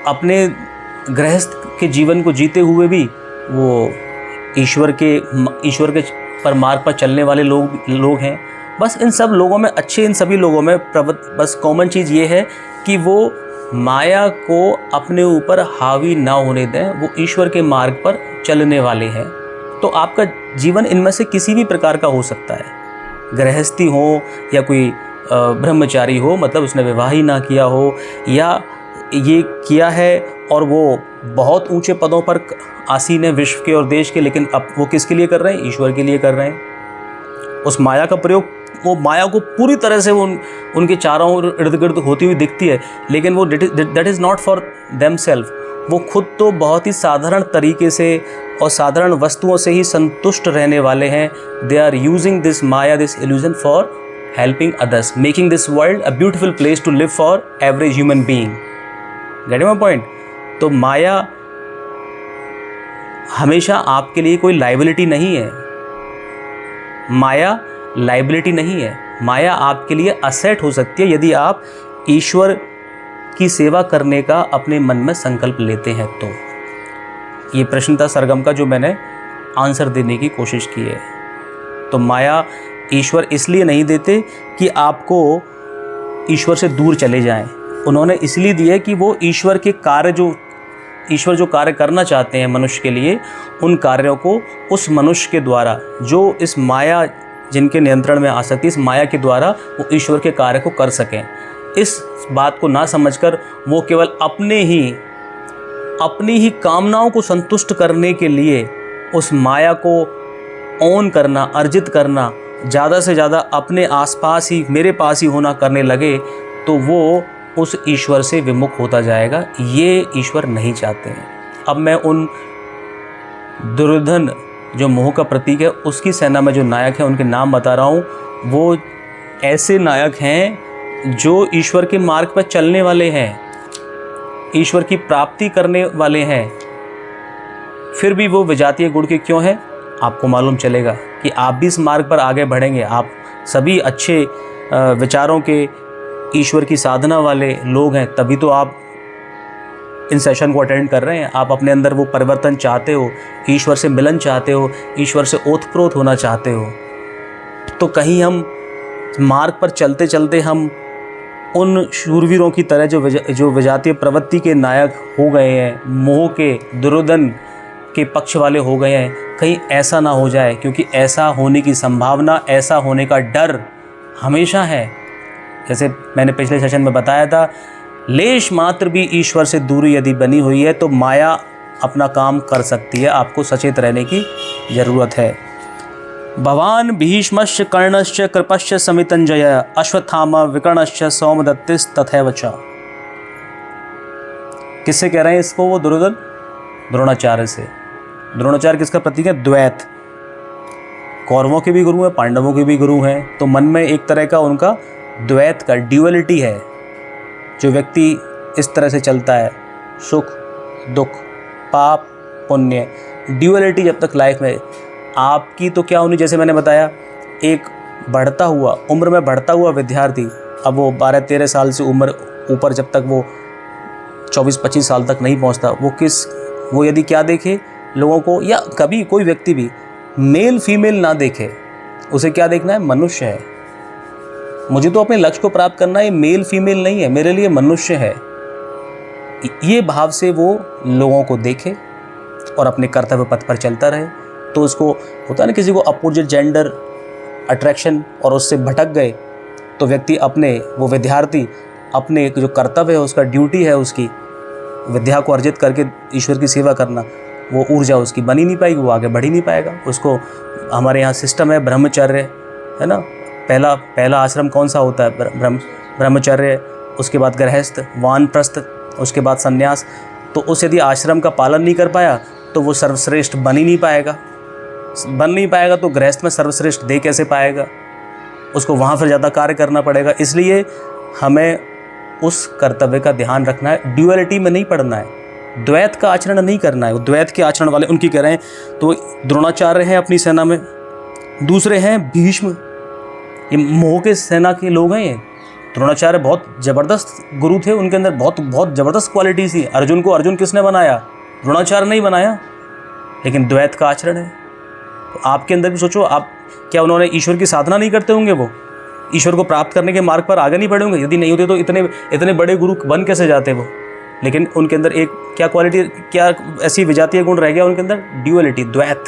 [SPEAKER 1] अपने गृहस्थ के जीवन को जीते हुए भी वो ईश्वर के पर मार्ग पर चलने वाले लोग हैं। बस इन सब लोगों में, इन सभी लोगों में बस कॉमन चीज़ ये है कि वो माया को अपने ऊपर हावी ना होने दें, वो ईश्वर के मार्ग पर चलने वाले हैं। तो आपका जीवन इनमें से किसी भी प्रकार का हो सकता है, गृहस्थी हो या कोई ब्रह्मचारी हो, मतलब उसने विवाह ही ना किया हो, या ये किया है और वो बहुत ऊंचे पदों पर आसीन है विश्व के और देश के, लेकिन अब वो किसके लिए कर रहे हैं? ईश्वर के लिए कर रहे हैं। उस माया का प्रयोग, वो माया को पूरी तरह से वो उनके चारों ओर इर्द गिर्द होती हुई दिखती है, लेकिन वो that is not for them self. वो खुद तो बहुत ही साधारण तरीके से और साधारण वस्तुओं से ही संतुष्ट रहने वाले हैं। They are using this maya, this illusion for helping others, making this world a beautiful place to live for every human being. Get my point? तो माया हमेशा आपके लिए कोई लाइबिलिटी नहीं है। माया लाइबिलिटी नहीं है। माया आपके लिए असेट हो सकती है यदि आप ईश्वर की सेवा करने का अपने मन में संकल्प लेते हैं। तो ये प्रश्न था सरगम का जो मैंने आंसर देने की कोशिश की है। तो माया ईश्वर इसलिए नहीं देते कि आपको ईश्वर से दूर चले जाएं। उन्होंने इसलिए दिए कि वो ईश्वर के कार्य, जो ईश्वर जो कार्य करना चाहते हैं मनुष्य के लिए, उन कार्यों को उस मनुष्य के द्वारा, जो इस माया, जिनके नियंत्रण में आ सकती है, इस माया के द्वारा वो ईश्वर के कार्य को कर सकें। इस बात को ना समझकर वो केवल अपनी ही कामनाओं को संतुष्ट करने के लिए उस माया को ओन करना, अर्जित करना, ज़्यादा से ज़्यादा अपने आसपास ही, मेरे पास ही होना करने लगे, तो वो उस ईश्वर से विमुख होता जाएगा। ये ईश्वर नहीं चाहते हैं। अब मैं उन दुर्योधन जो मोह का प्रतीक है, उसकी सेना में जो नायक हैं उनके नाम बता रहा हूँ। वो ऐसे नायक हैं जो ईश्वर के मार्ग पर चलने वाले हैं, ईश्वर की प्राप्ति करने वाले हैं। फिर भी वो विजातीय गुण के क्यों हैं? आपको मालूम चलेगा कि आप भी इस मार्ग पर आगे बढ़ेंगे। आप सभी अच्छे विचारों के, ईश्वर की साधना वाले लोग हैं, तभी तो आप इन सेशन को अटेंड कर रहे हैं। आप अपने अंदर वो परिवर्तन चाहते हो, ईश्वर से मिलन चाहते हो, ईश्वर से ओतप्रोत होना चाहते हो। तो कहीं हम मार्ग पर चलते चलते हम उन शूरवीरों की तरह जो विजातीय प्रवृत्ति के नायक हो गए हैं, मोह के, दुर्योधन के पक्ष वाले हो गए हैं, कहीं ऐसा ना हो जाए, क्योंकि ऐसा होने की संभावना, ऐसा होने का डर हमेशा है। जैसे मैंने पिछले सेशन में बताया था, लेश मात्र भी ईश्वर से दूरी यदि बनी हुई है तो माया अपना काम कर सकती है। आपको सचेत रहने की जरूरत है। भवान भीष्मश्च कर्णश्च कृपश्च समितंजय अश्वत्थामा विकर्णश्च सौमदत्तिस् तथैव च। किससे कह रहे हैं इसको? वो दुर्योधन द्रोणाचार्य से। द्रोणाचार्य किसका प्रतीक है? द्वैत। कौरवों के भी गुरु हैं, पांडवों के भी गुरु हैं। तो मन में एक तरह का उनका द्वैत का, ड्यूअलिटी है। जो व्यक्ति इस तरह से चलता है, सुख दुख, पाप पुण्य, ड्यूअलिटी जब तक लाइफ में आपकी, तो क्या होनी, जैसे मैंने बताया, एक बढ़ता हुआ, उम्र में बढ़ता हुआ विद्यार्थी, अब वो 12-13 साल से उम्र ऊपर, जब तक वो 24-25 साल तक नहीं पहुंचता, वो यदि क्या देखे लोगों को, या कभी कोई व्यक्ति भी मेल फीमेल ना देखे, उसे क्या देखना है, मनुष्य है। मुझे तो अपने लक्ष्य को प्राप्त करना है, मेल फीमेल नहीं है, मेरे लिए मनुष्य है। ये भाव से वो लोगों को देखे और अपने कर्तव्य पथ पर चलता रहे। तो उसको होता है ना, किसी को अपोजिट जेंडर अट्रैक्शन और उससे भटक गए, तो व्यक्ति अपने, वो विद्यार्थी अपने जो कर्तव्य है, उसका ड्यूटी है, उसकी विद्या को अर्जित करके ईश्वर की सेवा करना, वो ऊर्जा उसकी बनी नहीं पाएगी, वो आगे बढ़ ही नहीं पाएगा। उसको, हमारे यहाँ सिस्टम है ब्रह्मचर्य, है ना, पहला आश्रम कौन सा होता है, ब्रह्मचर्य, उसके बाद गृहस्थ, वानप्रस्थ, उसके बाद संन्यास। तो उस यदि आश्रम का पालन नहीं कर पाया तो वो सर्वश्रेष्ठ बन ही नहीं पाएगा, तो गृहस्थ में सर्वश्रेष्ठ दे कैसे पाएगा, उसको वहाँ फिर ज़्यादा कार्य करना पड़ेगा। इसलिए हमें उस कर्तव्य का ध्यान रखना है, ड्यूअलिटी में नहीं पड़ना है, द्वैत का आचरण नहीं करना है। वो द्वैत के आचरण वाले उनकी कह रहे हैं, तो द्रोणाचार्य हैं अपनी सेना में, दूसरे हैं भीष्म, ये मोह के सेना के लोग हैं। ये द्रोणाचार्य बहुत ज़बरदस्त गुरु थे, उनके अंदर बहुत ज़बरदस्त क्वालिटी थी। अर्जुन को अर्जुन किसने बनाया, द्रोणाचार्य नहीं बनाया, लेकिन द्वैत का आचरण है। तो आपके अंदर भी सोचो, आप क्या उन्होंने ईश्वर की साधना नहीं करते होंगे, वो ईश्वर को प्राप्त करने के मार्ग पर आगे नहीं बढ़े होंगे? यदि नहीं होते तो इतने बड़े गुरु बन कैसे जाते वो? लेकिन उनके अंदर एक क्या क्वालिटी, क्या ऐसी विजातीय गुण रह गया उनके अंदर, ड्यूअलिटी, द्वैत।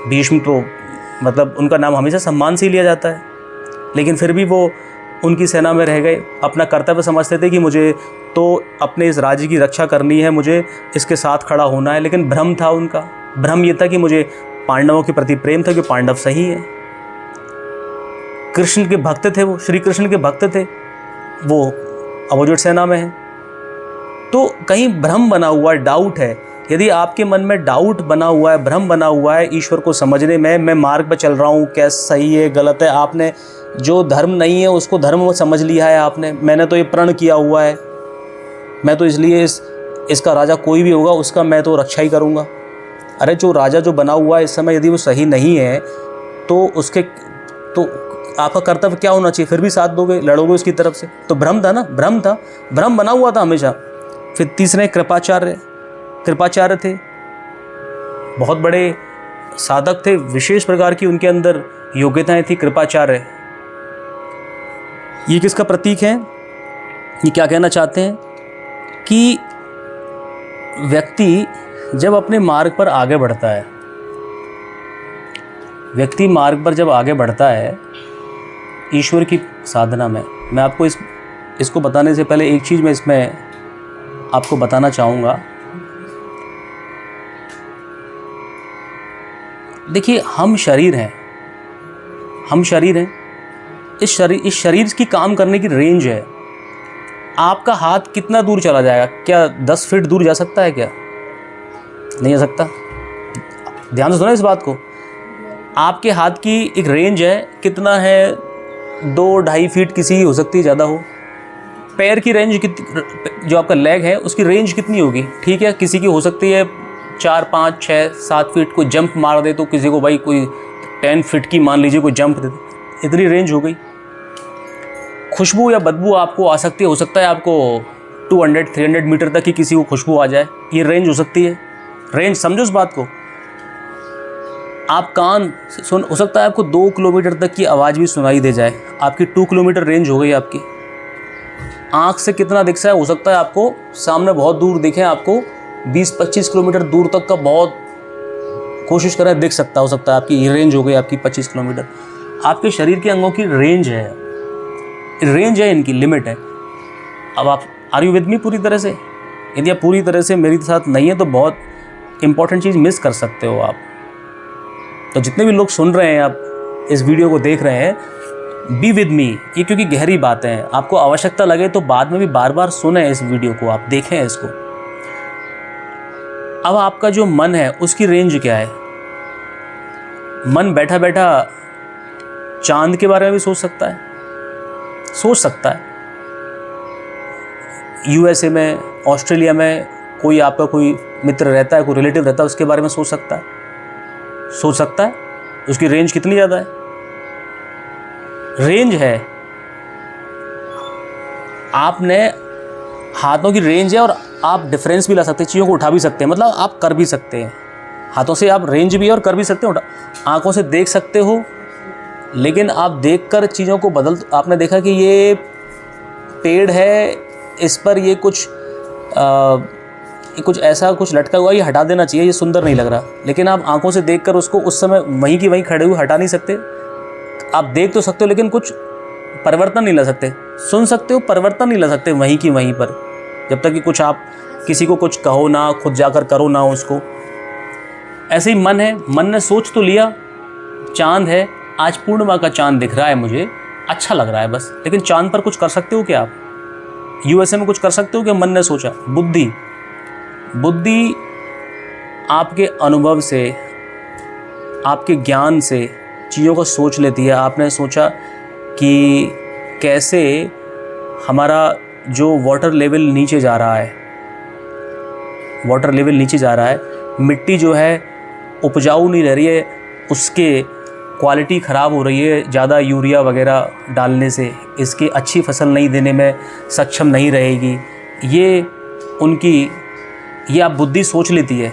[SPEAKER 1] भीष्म तो मतलब उनका नाम हमेशा सम्मान से ही लिया जाता है, लेकिन फिर भी वो उनकी सेना में रह गए। अपना कर्तव्य समझते थे कि मुझे तो अपने इस राज्य की रक्षा करनी है, मुझे इसके साथ खड़ा होना है, लेकिन भ्रम था उनका। भ्रम ये था कि मुझे पांडवों के प्रति प्रेम था कि पांडव सही है। कृष्ण के भक्त थे वो, श्री कृष्ण के भक्त थे वो, अपोजिट सेना में है। तो कहीं भ्रम बना हुआ है, डाउट है। यदि आपके मन में डाउट बना हुआ है, भ्रम बना हुआ है ईश्वर को समझने में, मैं मार्ग पर चल रहा हूँ, क्या सही है गलत है, आपने जो धर्म नहीं है उसको धर्म समझ लिया है आपने, मैंने तो ये प्रण किया हुआ है, मैं तो इसलिए इसका राजा कोई भी होगा उसका मैं तो रक्षा ही करूँगा। अरे जो राजा जो बना हुआ है इस समय यदि वो सही नहीं है तो तो आपका कर्तव्य क्या होना चाहिए? फिर भी साथ दोगे, लड़ोगे उसकी तरफ से। तो भ्रम था ना, भ्रम बना हुआ था हमेशा। फिर तीसरे कृपाचार्य थे, बहुत बड़े साधक थे, विशेष प्रकार की उनके अंदर योग्यताएं थी। कृपाचार्य ये किसका प्रतीक है? ये क्या कहना चाहते हैं कि व्यक्ति जब अपने मार्ग पर आगे बढ़ता है, व्यक्ति मार्ग पर जब आगे बढ़ता है ईश्वर की साधना में, मैं आपको इसको बताने से पहले एक चीज़ मैं इसमें आपको बताना चाहूँगा। देखिए, हम शरीर हैं, इस शरीर की काम करने की रेंज है। आपका हाथ कितना दूर चला जाएगा? क्या 10 फीट दूर जा सकता है? क्या नहीं जा सकता? ध्यान से सुना इस बात को। आपके हाथ की एक रेंज है, कितना है? 2-2.5 फीट किसी की हो सकती है, ज़्यादा हो। पैर की रेंज जो आपका लेग है उसकी रेंज कितनी होगी? ठीक है, किसी की हो सकती है 4, 5, 6, 7 फीट। कोई जंप मार दे तो किसी को भाई कोई 10 फीट की मान लीजिए कोई जंप दे, इतनी रेंज हो गई। खुशबू या बदबू आपको आ सकती है, हो सकता है आपको 200-300 मीटर तक ही किसी को खुशबू आ जाए, ये रेंज हो सकती है। रेंज समझो इस बात को। आप कान सुन, हो सकता है आपको 2 किलोमीटर तक की आवाज़ भी सुनाई दे जाए, आपकी 2 किलोमीटर रेंज हो गई आपकी। आँख से कितना दिखता है? हो सकता है आपको सामने बहुत दूर दिखे, आपको 20-25 किलोमीटर दूर तक का बहुत कोशिश करें दिख सकता, हो सकता है आपकी रेंज हो गई आपकी 25 किलोमीटर। आपके शरीर के अंगों की रेंज है, इनकी लिमिट है। अब आप आर यू विद मी पूरी तरह से? यदि आप पूरी तरह से मेरे साथ नहीं है तो बहुत इंपॉर्टेंट चीज़ मिस कर सकते हो आप। तो जितने भी लोग सुन रहे हैं, आप इस वीडियो को देख रहे हैं, बी विद मी, ये क्योंकि गहरी बातें हैं। आपको आवश्यकता लगे तो बाद में भी बार बार सुने इस वीडियो को, आप देखें इसको। अब आपका जो मन है उसकी रेंज क्या है? मन बैठा बैठा चांद के बारे में भी सोच सकता है, यूएसए में, ऑस्ट्रेलिया में कोई आपका कोई मित्र रहता है, कोई रिलेटिव रहता है, उसके बारे में सोच सकता है? सोच सकता है? उसकी रेंज कितनी ज़्यादा है? रेंज है, आपने हाथों की रेंज है और आप डिफरेंस भी ला सकते हैं, चीज़ों को उठा भी सकते हैं, मतलब आप कर भी सकते हैं। हाथों से आप रेंज भी है और कर भी सकते हो। आंखों से देख सकते हो, लेकिन आप देखकर चीज़ों को आपने देखा कि ये पेड़ है, इस पर ये कुछ ऐसा कुछ लटका हुआ, ये हटा देना चाहिए, ये सुंदर नहीं लग रहा। लेकिन आप आंखों से देखकर उसको उस समय वहीं की वहीं खड़े हुए हटा नहीं सकते। आप देख तो सकते हो लेकिन कुछ परिवर्तन नहीं ला सकते। सुन सकते हो, परिवर्तन नहीं ला सकते वहीं की वहीं पर, जब तक कि कुछ आप किसी को कुछ कहो ना, खुद जाकर करो ना उसको। ऐसे ही मन है, मन ने सोच तो लिया, चांद है, आज पूर्णिमा का चांद दिख रहा है, मुझे अच्छा लग रहा है बस। लेकिन चांद पर कुछ कर सकते हो क्या आप? यूएसए में कुछ कर सकते हो क्या? मन ने सोचा। बुद्धि आपके अनुभव से, आपके ज्ञान से चीज़ों को सोच लेती है। आपने सोचा कि कैसे हमारा जो वाटर लेवल नीचे जा रहा है, मिट्टी जो है उपजाऊ नहीं रह रही है, उसके क्वालिटी ख़राब हो रही है ज़्यादा यूरिया वगैरह डालने से, इसकी अच्छी फसल नहीं देने में सक्षम नहीं रहेगी। ये आप बुद्धि सोच लेती है,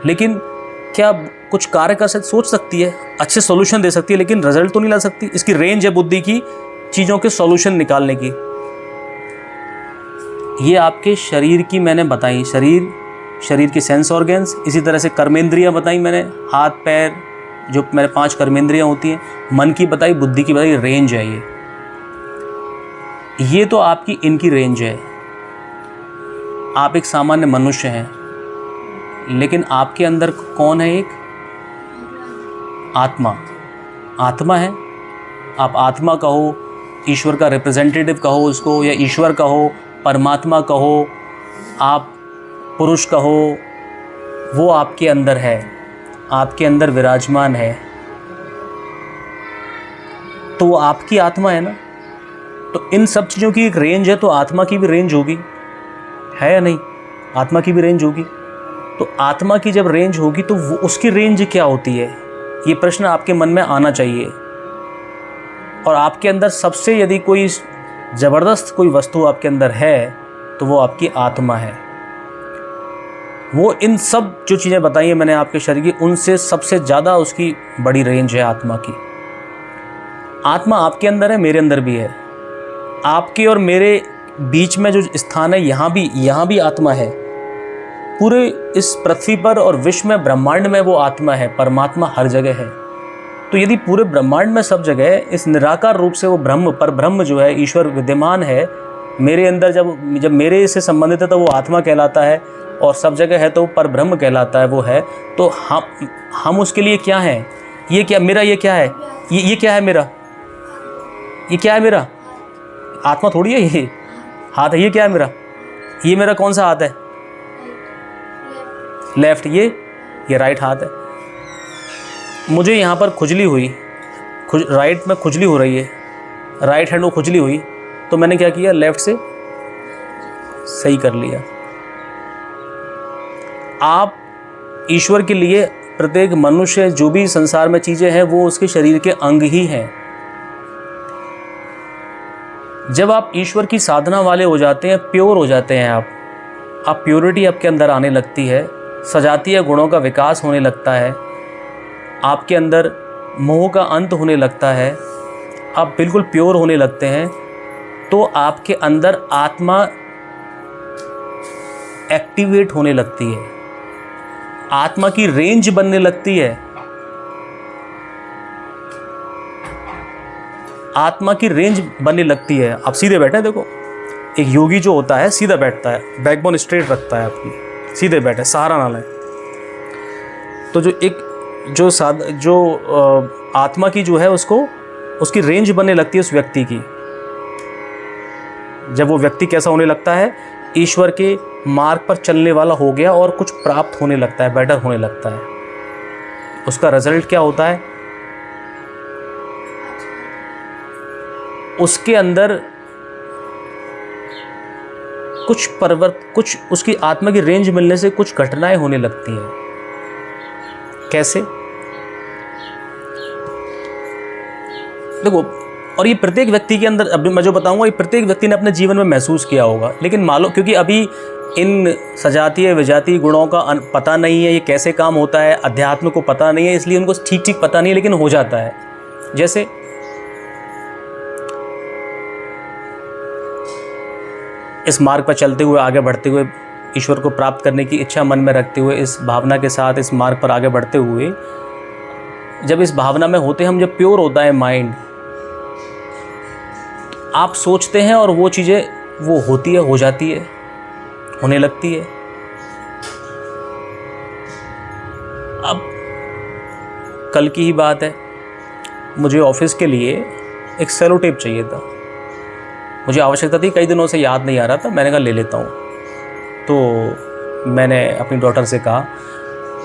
[SPEAKER 1] लेकिन क्या कुछ कार्य कर सकती, सोच सकती है, अच्छे सॉल्यूशन दे सकती है, लेकिन रिजल्ट तो नहीं ला सकती। इसकी रेंज है बुद्धि की, चीज़ों के सॉल्यूशन निकालने की। ये आपके शरीर की मैंने बताई, शरीर की सेंस ऑर्गन्स, इसी तरह से कर्मेंद्रियाँ बताई मैंने, हाथ पैर, जो मेरे 5 कर्मेंद्रियाँ होती हैं, मन की बताई, बुद्धि की बताई, रेंज है ये तो आपकी इनकी रेंज है। आप एक सामान्य मनुष्य हैं, लेकिन आपके अंदर कौन है? एक आत्मा है। आप आत्मा कहो, ईश्वर का रिप्रेजेंटेटिव कहो उसको, या ईश्वर कहो, परमात्मा कहो, आप पुरुष कहो, वो आपके अंदर है, आपके अंदर विराजमान है, तो वो आपकी आत्मा है ना। तो इन सब चीज़ों की एक रेंज है, तो आत्मा की भी रेंज होगी, है या नहीं? आत्मा की भी रेंज होगी। तो आत्मा की जब रेंज होगी तो वो उसकी रेंज क्या होती है, ये प्रश्न आपके मन में आना चाहिए। और आपके अंदर सबसे यदि कोई ज़बरदस्त कोई वस्तु आपके अंदर है तो वो आपकी आत्मा है। वो इन सब जो चीज़ें बताई हैं मैंने आपके शरीर की, उनसे सबसे ज़्यादा उसकी बड़ी रेंज है आत्मा की। आत्मा आपके अंदर है, मेरे अंदर भी है। आपके और मेरे बीच में जो स्थान है, यहाँ भी आत्मा है। पूरे इस पृथ्वी पर और विश्व में, ब्रह्मांड में वो आत्मा है, परमात्मा हर जगह है। तो यदि पूरे ब्रह्मांड में सब जगह इस निराकार रूप से वो ब्रह्म जो है, ईश्वर विद्यमान है मेरे अंदर, जब मेरे से संबंधित है तो वो आत्मा कहलाता है, और सब जगह है तो पर ब्रह्म कहलाता है, वो है। तो हम उसके लिए क्या हैं? ये क्या मेरा, ये क्या है? ये क्या है मेरा? ये क्या है मेरा? आत्मा थोड़ी है, ये हाथ है। ये क्या है मेरा? ये मेरा कौन सा हाथ है? लेफ्ट। ये राइट हाथ है। मुझे यहाँ पर खुजली हुई, राइट में खुजली हो रही है, राइट हैंड वो खुजली हुई, तो मैंने क्या किया? लेफ्ट से सही कर लिया। आप ईश्वर के लिए, प्रत्येक मनुष्य जो भी संसार में चीज़ें हैं वो उसके शरीर के अंग ही हैं। जब आप ईश्वर की साधना वाले हो जाते हैं, प्योर हो जाते हैं आप प्योरिटी आपके अंदर आने लगती है, सजातीय गुणों का विकास होने लगता है, आपके अंदर मोह का अंत होने लगता है, आप बिल्कुल प्योर होने लगते हैं, तो आपके अंदर आत्मा एक्टिवेट होने लगती है, आत्मा की रेंज बनने लगती है। आत्मा की रेंज बनने लगती है। आप सीधे बैठे, देखो एक योगी जो होता है सीधा बैठता है, बैकबोन स्ट्रेट रखता है अपनी, सीधे बैठे, सहारा ना लें। तो जो आत्मा की जो है उसकी रेंज बनने लगती है उस व्यक्ति की। जब वो व्यक्ति कैसा होने लगता है? ईश्वर के मार्ग पर चलने वाला हो गया और कुछ प्राप्त होने लगता है, बेटर होने लगता है। उसका रिजल्ट क्या होता है? उसके अंदर कुछ उसकी आत्मा की रेंज मिलने से कुछ घटनाएं होने लगती हैं। कैसे? देखो, और ये प्रत्येक व्यक्ति के अंदर, अभी मैं जो बताऊंगा, ये प्रत्येक व्यक्ति ने अपने जीवन में महसूस किया होगा, लेकिन मान लो क्योंकि अभी इन सजातीय विजातीय गुणों का पता नहीं है, ये कैसे काम होता है, अध्यात्म को पता नहीं है, इसलिए उनको ठीक ठीक पता नहीं है, लेकिन हो जाता है। जैसे इस मार्ग पर चलते हुए, आगे बढ़ते हुए, ईश्वर को प्राप्त करने की इच्छा मन में रखते हुए, इस भावना के साथ इस मार्ग पर आगे बढ़ते हुए, जब इस भावना में होते हम, जब प्योर होता है माइंड, आप सोचते हैं और वो चीज़ें वो होती है, हो जाती है, होने लगती है। अब कल की ही बात है, मुझे ऑफिस के लिए एक सेलो टेप चाहिए था। मुझे आवश्यकता थी, कई दिनों से याद नहीं आ रहा था, मैंने कहा ले लेता हूँ। तो मैंने अपनी डॉटर से कहा,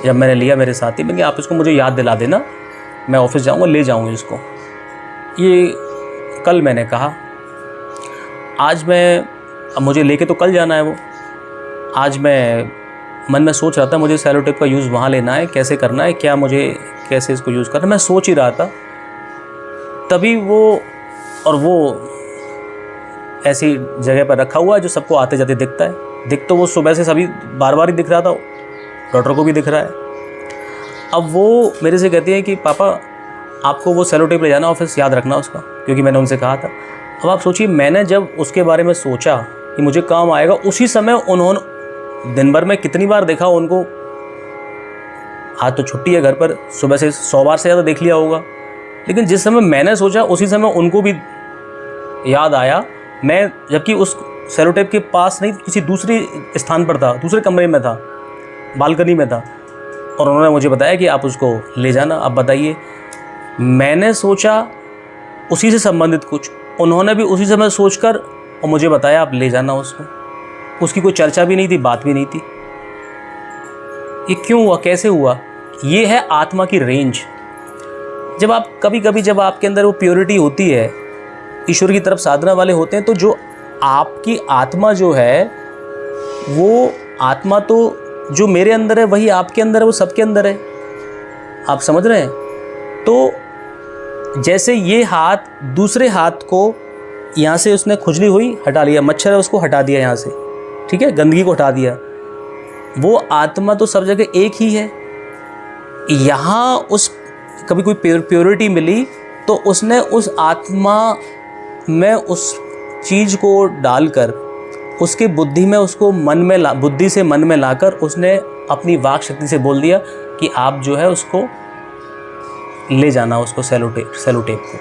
[SPEAKER 1] जब मैंने लिया मेरे साथी, मैंने कहा आप इसको मुझे याद दिला देना, मैं ऑफिस जाऊँगा, ले जाऊँगा इसको। ये कल मैंने कहा, आज मैं, अब मुझे लेके तो कल जाना है वो, आज मैं मन में सोच रहा था मुझे सेलो टेप का यूज़ वहाँ लेना है, कैसे करना है, क्या मुझे कैसे इसको यूज़ करना है, मैं सोच ही रहा था। तभी वो ऐसी जगह पर रखा हुआ है जो सबको आते जाते दिखता है। दिख तो वो सुबह से सभी बार बार ही दिख रहा था, डॉक्टर को भी दिख रहा है। अब वो मेरे से कहती है कि पापा आपको वो सेलो टेप ले जाना ऑफिस, याद रखना उसका, क्योंकि मैंने उनसे कहा था। अब आप सोचिए, मैंने जब उसके बारे में सोचा कि मुझे काम आएगा, उसी समय उन्होंने, दिन भर में कितनी बार देखा उनको, आज तो छुट्टी है घर पर, सुबह से 100 बार से ज़्यादा देख लिया होगा, लेकिन जिस समय मैंने सोचा उसी समय उनको भी याद आया। मैं जबकि उस सेलो टेप के पास नहीं, किसी दूसरे स्थान पर था, दूसरे कमरे में था, बालकनी में था, और उन्होंने मुझे बताया कि आप उसको ले जाना। अब बताइए, मैंने सोचा उसी से संबंधित कुछ, उन्होंने भी उसी समय सोचकर और मुझे बताया आप ले जाना उसको। उसकी कोई चर्चा भी नहीं थी, बात भी नहीं थी। ये क्यों हुआ, कैसे हुआ? ये है आत्मा की रेंज। जब आप कभी जब आपके अंदर वो प्योरिटी होती है, ईश्वर की तरफ साधना वाले होते हैं, तो जो आपकी आत्मा जो है, वो आत्मा तो जो मेरे अंदर है वही आपके अंदर है, वो सबके अंदर है। आप समझ रहे हैं? तो जैसे ये हाथ, दूसरे हाथ को यहाँ से उसने खुजली हुई, हटा लिया, मच्छर है उसको हटा दिया यहाँ से, ठीक है, गंदगी को हटा दिया। वो आत्मा तो सब जगह एक ही है। यहाँ उस कभी कोई प्योरिटी मिली तो उसने उस आत्मा में उस चीज़ को डालकर, उसके बुद्धि में, उसको मन में बुद्धि से मन में लाकर उसने अपनी वाक शक्ति से बोल दिया कि आप जो है उसको ले जाना, उसको सेलो टेप को।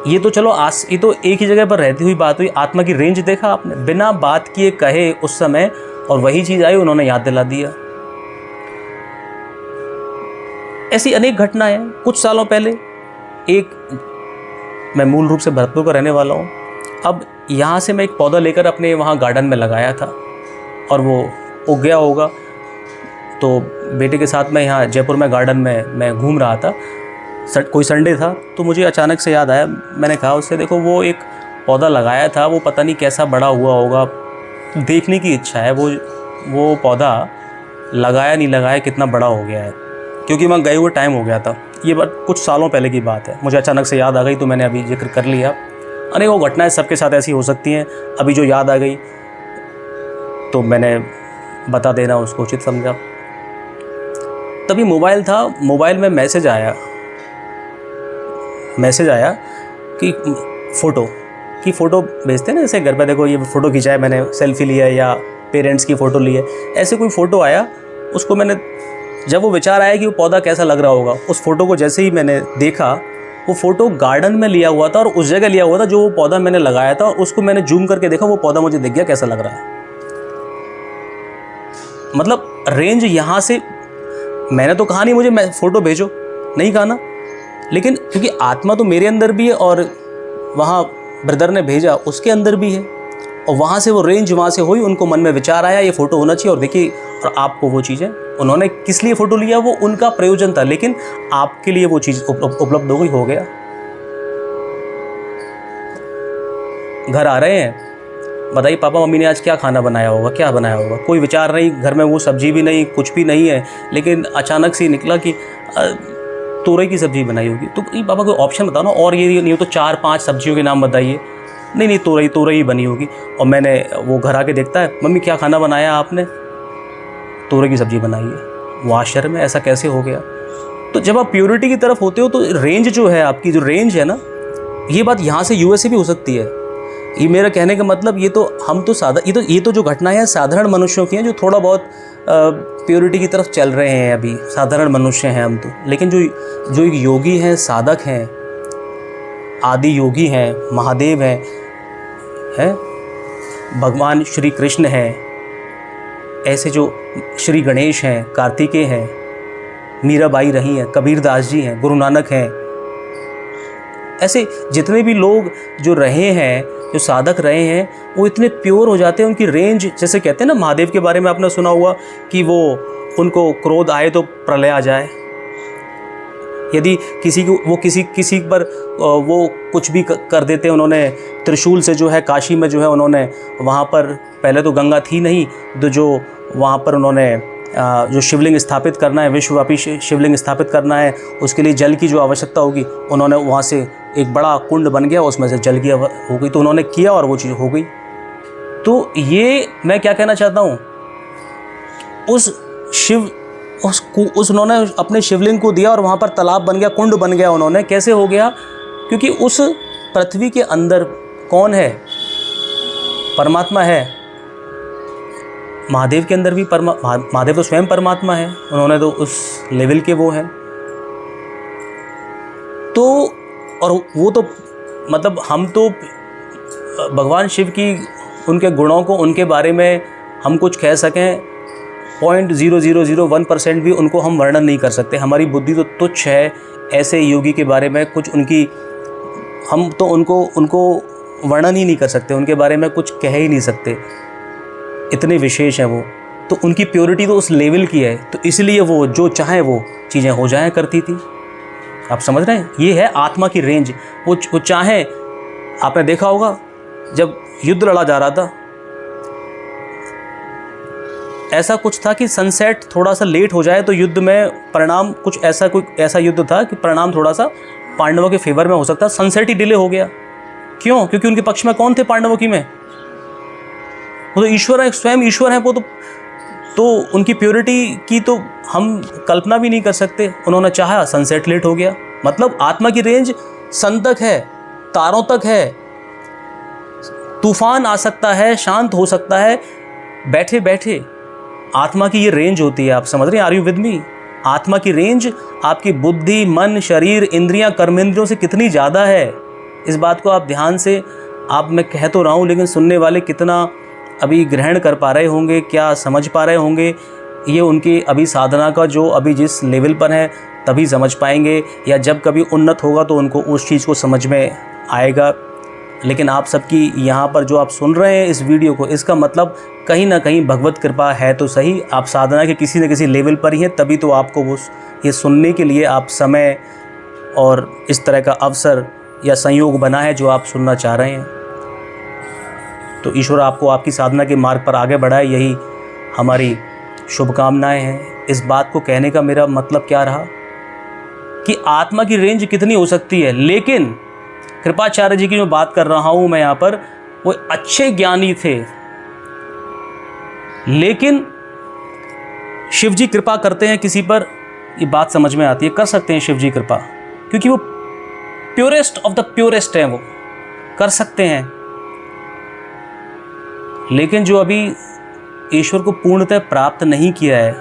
[SPEAKER 1] ये तो चलो ये तो एक ही जगह पर रहती हुई बात हुई। आत्मा की रेंज देखा आपने, बिना बात किए कहे उस समय, और वही चीज़ आई, उन्होंने याद दिला दिया। ऐसी अनेक घटनाएं हैं। कुछ सालों पहले मैं मूल रूप से भरतपुर का रहने वाला हूँ। अब यहाँ से मैं एक पौधा लेकर अपने वहाँ गार्डन में लगाया था और वो उग गया होगा। तो बेटे के साथ मैं यहाँ जयपुर में गार्डन में मैं घूम रहा था, कोई संडे था, तो मुझे अचानक से याद आया। मैंने कहा उससे, देखो वो एक पौधा लगाया था, वो पता नहीं कैसा बड़ा हुआ होगा, देखने की इच्छा है। वो पौधा लगाया नहीं लगाया, कितना बड़ा हो गया है, क्योंकि मैं गए हुए टाइम हो गया था। ये बात कुछ सालों पहले की बात है, मुझे अचानक से याद आ गई तो मैंने अभी जिक्र कर लिया। अनेकों घटनाएं सबके साथ ऐसी हो सकती हैं, अभी जो याद आ गई तो मैंने बता देना उसको उचित समझा। तभी मोबाइल था, मोबाइल में मैसेज आया कि फ़ोटो भेजते हैं ना, जैसे घर पे देखो ये फ़ोटो खिंचाया मैंने, सेल्फी लिया या पेरेंट्स की फ़ोटो ली है, ऐसे कोई फ़ोटो आया। उसको मैंने, जब वो विचार आया कि वो पौधा कैसा लग रहा होगा, उस फ़ोटो को जैसे ही मैंने देखा, वो फ़ोटो गार्डन में लिया हुआ था और उस जगह लिया हुआ था जो वो पौधा मैंने लगाया था, और उसको मैंने जूम करके देखा, वो पौधा मुझे दिख गया कैसा लग रहा है। मतलब रेंज यहाँ से, मैंने तो कहा नहीं मुझे फ़ोटो भेजो, नहीं कहा ना, लेकिन क्योंकि आत्मा तो मेरे अंदर भी है और वहाँ ब्रदर ने भेजा उसके अंदर भी है, और वहाँ से वो रेंज वहाँ से हुई, उनको मन में विचार आया ये फ़ोटो होना चाहिए, और देखिए, और आपको वो चीज़ें, उन्होंने किस लिए फ़ोटो लिया वो उनका प्रयोजन था, लेकिन आपके लिए वो चीज़ उपलब्ध हो गई, हो गया। घर आ रहे हैं, बताइए पापा मम्मी ने आज क्या खाना बनाया होगा, क्या बनाया होगा, कोई विचार नहीं, घर में वो सब्जी भी नहीं, कुछ भी नहीं है, लेकिन अचानक से निकला कि तोरई की सब्ज़ी बनाई होगी। तो ये पापा कोई ऑप्शन बताओ ना, और ये नहीं हो तो 4-5 सब्जियों के नाम बताइए। नहीं तोरई ही बनी होगी। और मैंने वो घर आके देखता है, मम्मी क्या खाना बनाया आपने? तोरई की सब्ज़ी बनाई है। वो आश्चर्य में, ऐसा कैसे हो गया? तो जब आप प्योरिटी की तरफ होते हो तो रेंज जो है आपकी, जो रेंज है ना, ये बात यहाँ से यूएस से भी हो सकती है। ये मेरा कहने का मतलब, ये तो हम तो ये तो जो घटनाएं हैं साधारण मनुष्यों की हैं, जो थोड़ा बहुत प्योरिटी की तरफ चल रहे हैं, अभी साधारण मनुष्य हैं हम तो। लेकिन जो एक योगी हैं, साधक हैं, आदि योगी हैं, महादेव हैं, भगवान श्री कृष्ण हैं, ऐसे जो श्री गणेश हैं, कार्तिकेय हैं, मीराबाई रही हैं, कबीरदास जी हैं, गुरु नानक हैं, ऐसे जितने भी लोग जो रहे हैं, जो साधक रहे हैं, वो इतने प्योर हो जाते हैं। उनकी रेंज, जैसे कहते हैं ना, महादेव के बारे में आपने सुना हुआ कि वो, उनको क्रोध आए तो प्रलय आ जाए। यदि किसी पर वो कुछ भी कर देते, उन्होंने त्रिशूल से जो है काशी में जो है उन्होंने वहाँ पर, पहले तो गंगा थी नहीं, तो जो वहाँ पर उन्होंने जो शिवलिंग स्थापित करना है, विश्वव्यापी शिवलिंग स्थापित करना है, उसके लिए जल की जो आवश्यकता होगी, उन्होंने वहाँ से एक बड़ा कुंड बन गया, उसमें से जल की हो गई, तो उन्होंने किया और वो चीज़ हो गई। तो ये मैं क्या कहना चाहता हूँ, उन्होंने अपने शिवलिंग को दिया और वहाँ पर तालाब बन गया, कुंड बन गया। उन्होंने कैसे हो गया? क्योंकि उस पृथ्वी के अंदर कौन है? परमात्मा है। महादेव के अंदर भी महादेव तो स्वयं परमात्मा है, उन्होंने तो उस लेवल के वो हैं। तो और वो तो मतलब हम तो भगवान शिव की, उनके गुणों को, उनके बारे में हम कुछ कह सकें 0.0001% भी उनको हम वर्णन नहीं कर सकते। हमारी बुद्धि तो तुच्छ है ऐसे योगी के बारे में कुछ, उनकी हम तो उनको वर्णन ही नहीं कर सकते, उनके बारे में कुछ कह ही नहीं सकते, इतने विशेष हैं वो। तो उनकी प्योरिटी तो उस लेवल की है, तो इसलिए वो जो चाहे वो चीज़ें हो जाया करती थी। आप समझ रहे हैं? ये है आत्मा की रेंज। वो चाहे, आपने देखा होगा जब युद्ध लड़ा जा रहा था, ऐसा कुछ था कि सनसेट थोड़ा सा लेट हो जाए तो युद्ध में परिणाम कोई ऐसा युद्ध था कि परिणाम थोड़ा सा पांडवों के फेवर में हो सकता। सनसेट ही डिले हो गया। क्यों? क्योंकि उनके पक्ष में कौन थे पांडवों की में? वो तो ईश्वर है, स्वयं ईश्वर है वो तो उनकी प्योरिटी की तो हम कल्पना भी नहीं कर सकते। उन्होंने चाहा, सनसेट लेट हो गया। मतलब आत्मा की रेंज सन तक है, तारों तक है। तूफान आ सकता है, शांत हो सकता है बैठे बैठे। आत्मा की ये रेंज होती है। आप समझ रहे हैं? Are you with me? आत्मा की रेंज आपकी बुद्धि, मन, शरीर, इंद्रियां, कर्मेंद्रियों से कितनी ज़्यादा है, इस बात को आप ध्यान से, मैं कह तो रहा हूँ, लेकिन सुनने वाले कितना अभी ग्रहण कर पा रहे होंगे, क्या समझ पा रहे होंगे, ये उनकी अभी साधना का जो अभी जिस लेवल पर है तभी समझ पाएंगे, या जब कभी उन्नत होगा तो उनको उस चीज़ को समझ में आएगा। लेकिन आप सबकी यहाँ पर जो आप सुन रहे हैं इस वीडियो को, इसका मतलब कहीं ना कहीं भगवत कृपा है तो सही, आप साधना के किसी न किसी लेवल पर ही हैं, तभी तो आपको वो ये सुनने के लिए आप समय और इस तरह का अवसर या संयोग बना है जो आप सुनना चाह रहे हैं। तो ईश्वर आपको आपकी साधना के मार्ग पर आगे बढ़ाए, यही हमारी शुभकामनाएं हैं। इस बात को कहने का मेरा मतलब क्या रहा कि आत्मा की रेंज कितनी हो सकती है। लेकिन कृपाचार्य जी की जो बात कर रहा हूं मैं यहाँ पर, वो अच्छे ज्ञानी थे, लेकिन शिव जी कृपा करते हैं किसी पर, ये बात समझ में आती है, कर सकते हैं शिव जी कृपा, क्योंकि वो प्योरेस्ट ऑफ द प्योरेस्ट हैं, वो कर सकते हैं। लेकिन जो अभी ईश्वर को पूर्णतः प्राप्त नहीं किया है,